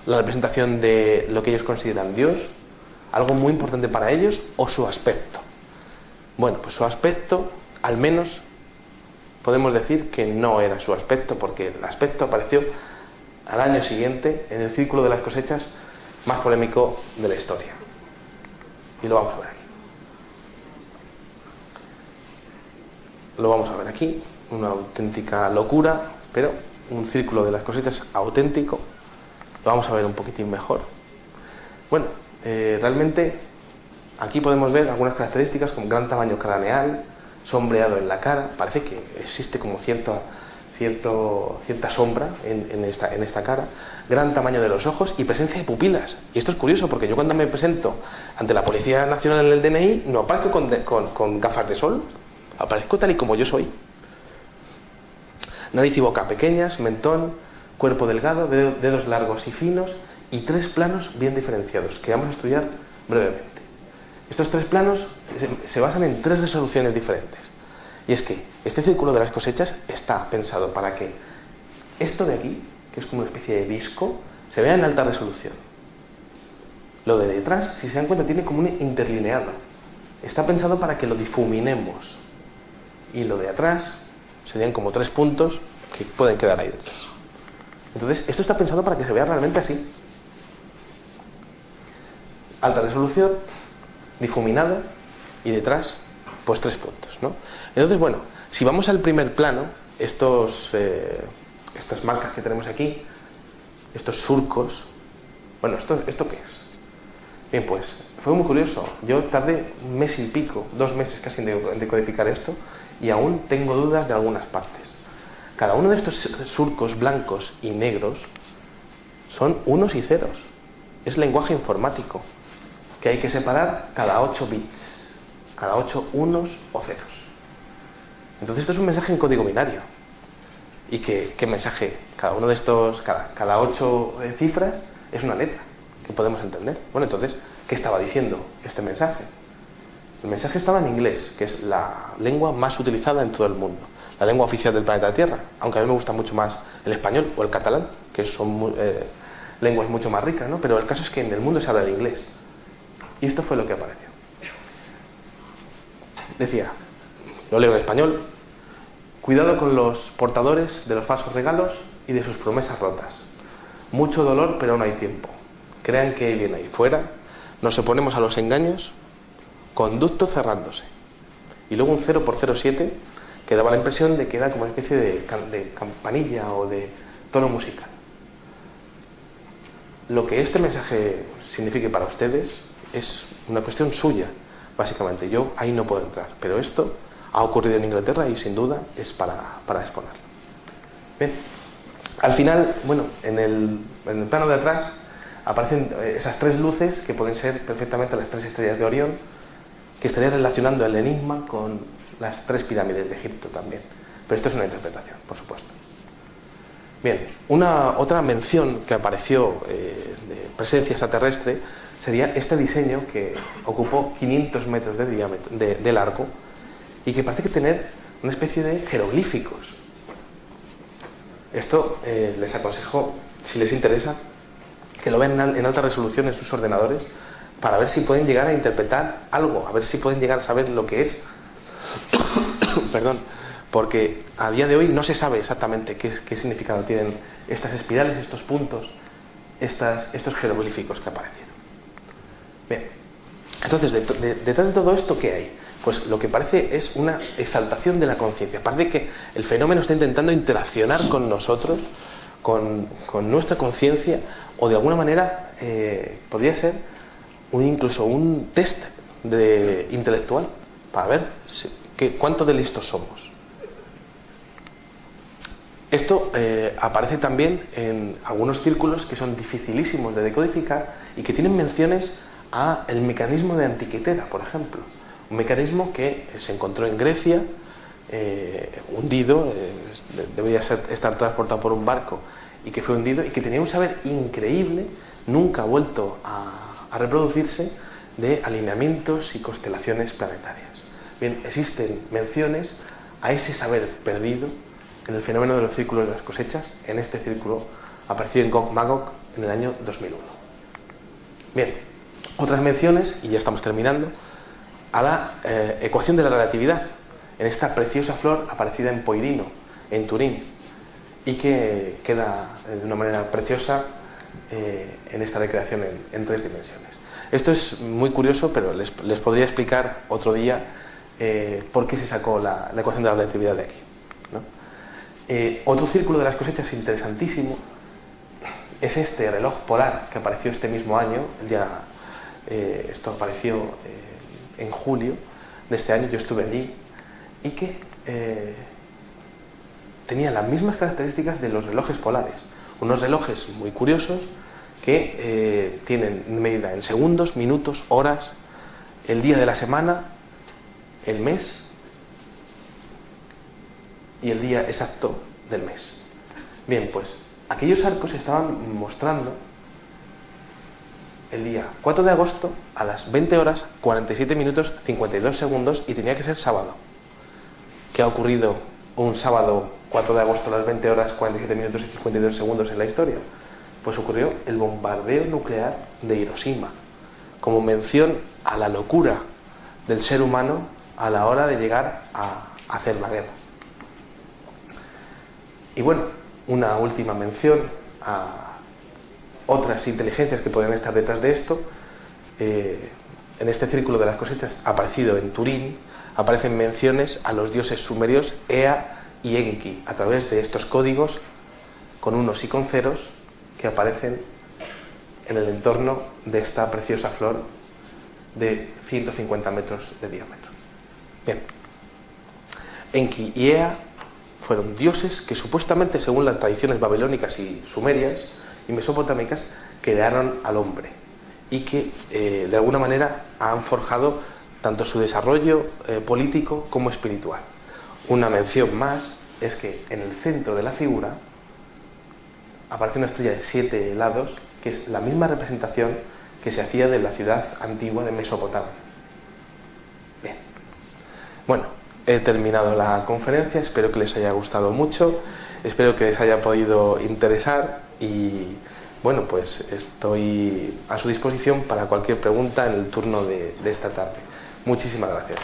Speaker 1: la representación de lo que ellos consideran Dios, algo muy importante para ellos, o su aspecto. Bueno, pues su aspecto, al menos podemos decir que no era su aspecto, porque el aspecto apareció al año siguiente en el círculo de las cosechas más polémico de la historia. Y lo vamos a ver aquí. Lo vamos a ver aquí, una auténtica locura, pero un círculo de las cosechas auténtico. Lo vamos a ver un poquitín mejor. Bueno, realmente aquí podemos ver algunas características como gran tamaño craneal, sombreado en la cara, parece que existe como cierta sombra en esta cara, gran tamaño de los ojos y presencia de pupilas. Y esto es curioso porque yo cuando me presento ante la Policía Nacional en el DNI no aparezco con gafas de sol, aparezco tal y como yo soy. Nariz y boca pequeñas, mentón, cuerpo delgado, dedos largos y finos y 3 planos bien diferenciados que vamos a estudiar brevemente. Estos 3 planos se basan en 3 resoluciones diferentes. Y es que este círculo de las cosechas está pensado para que esto de aquí, que es como una especie de disco, se vea en alta resolución. Lo de detrás, si se dan cuenta, tiene como un interlineado. Está pensado para que lo difuminemos. Y lo de atrás serían como 3 puntos que pueden quedar ahí detrás. Entonces, esto está pensado para que se vea realmente así. Alta resolución. difuminado y detrás pues 3 puntos, ¿no? Entonces, bueno, si vamos al primer plano, estas marcas que tenemos aquí, estos surcos, bueno, ¿esto qué es? Bien, pues fue muy curioso. Yo tardé 1 mes y pico, 2 meses casi en decodificar esto, y aún tengo dudas de algunas partes. Cada uno de estos surcos blancos y negros son unos y ceros. Es lenguaje informático, que hay que separar cada 8 bits, cada 8 unos o ceros. Entonces esto es un mensaje en código binario. ¿Y qué mensaje? Cada uno de estos, cada 8 cifras es una letra que podemos entender. Bueno, entonces, ¿qué estaba diciendo este mensaje? El mensaje estaba en inglés, que es la lengua más utilizada en todo el mundo, la lengua oficial del planeta Tierra, aunque a mí me gusta mucho más el español o el catalán, que son lenguas mucho más ricas, ¿no? Pero el caso es que en el mundo se habla el inglés. Y esto fue lo que apareció. Decía, lo leo en español: cuidado con los portadores de los falsos regalos y de sus promesas rotas. Mucho dolor, pero aún hay tiempo. Crean que hay bien ahí fuera. Nos oponemos a los engaños. Conducto cerrándose. Y luego un 0 por 07 que daba la impresión de que era como una especie de campanilla o de tono musical. Lo que este mensaje signifique para ustedes es una cuestión suya, básicamente. Yo ahí no puedo entrar, pero esto ha ocurrido en Inglaterra y sin duda es para exponerlo. Bien, al final, bueno, en el plano de atrás aparecen esas 3 luces que pueden ser perfectamente las 3 estrellas de Orión, que estaría relacionando el enigma con las 3 pirámides de Egipto también. Pero esto es una interpretación, por supuesto. Bien, otra mención que apareció de presencia extraterrestre sería este diseño que ocupó 500 metros de diámetro, de largo, y que parece que tener una especie de jeroglíficos. Esto les aconsejo, si les interesa, que lo vean en alta resolución en sus ordenadores, para ver si pueden llegar a interpretar algo, a ver si pueden llegar a saber lo que es. Perdón, porque a día de hoy no se sabe exactamente qué significado tienen estas espirales, estos puntos, estos jeroglíficos que aparecieron. Bien, entonces detrás de todo esto, ¿qué hay? Pues lo que parece es una exaltación de la conciencia. Parece que el fenómeno está intentando interaccionar con nosotros, con nuestra conciencia, o de alguna manera podría ser incluso un test intelectual para ver cuánto de listos somos. Esto aparece también en algunos círculos que son dificilísimos de decodificar y que tienen menciones a el mecanismo de Antikythera, por ejemplo. Un mecanismo que se encontró en Grecia, hundido, debería estar transportado por un barco, y que fue hundido y que tenía un saber increíble, nunca ha vuelto a reproducirse, de alineamientos y constelaciones planetarias. Bien, existen menciones a ese saber perdido en el fenómeno de los círculos de las cosechas, en este círculo apareció en Gog Magog en el año 2001. Bien, otras menciones, y ya estamos terminando, a la ecuación de la relatividad, en esta preciosa flor aparecida en Poirino, en Turín, y que queda de una manera preciosa en esta recreación en 3 dimensiones. Esto es muy curioso, pero les podría explicar otro día por qué se sacó la ecuación de la relatividad de aquí, ¿no? Otro círculo de las cosechas interesantísimo es este reloj polar que apareció este mismo año. Esto apareció en julio de este año, yo estuve allí, y que tenía las mismas características de los relojes polares. Unos relojes muy curiosos que tienen medida en segundos, minutos, horas, el día de la semana, el mes y el día exacto del mes. Bien, pues aquellos arcos estaban mostrando el día 4 de agosto a las 20 horas 47 minutos 52 segundos y tenía que ser sábado. ¿Qué ha ocurrido un sábado 4 de agosto a las 20 horas 47 minutos y 52 segundos en la historia? Pues ocurrió el bombardeo nuclear de Hiroshima, como mención a la locura del ser humano a la hora de llegar a hacer la guerra. Y bueno, una última mención a otras inteligencias que podrían estar detrás de esto. en este círculo de las cosechas aparecido en Turín, aparecen menciones a los dioses sumerios Ea y Enki, a través de estos códigos con unos y con ceros que aparecen en el entorno de esta preciosa flor de 150 metros de diámetro. Bien, Enki y Ea fueron dioses que supuestamente, según las tradiciones babilónicas y sumerias y mesopotámicas, crearon al hombre y que de alguna manera han forjado tanto su desarrollo político como espiritual. Una mención más es que en el centro de la figura aparece una estrella de 7 lados, que es la misma representación que se hacía de la ciudad antigua de Mesopotamia. Bien, bueno, he terminado la conferencia, espero que les haya gustado mucho, espero que les haya podido interesar y bueno, pues estoy a su disposición para cualquier pregunta en el turno de esta tarde. Muchísimas gracias.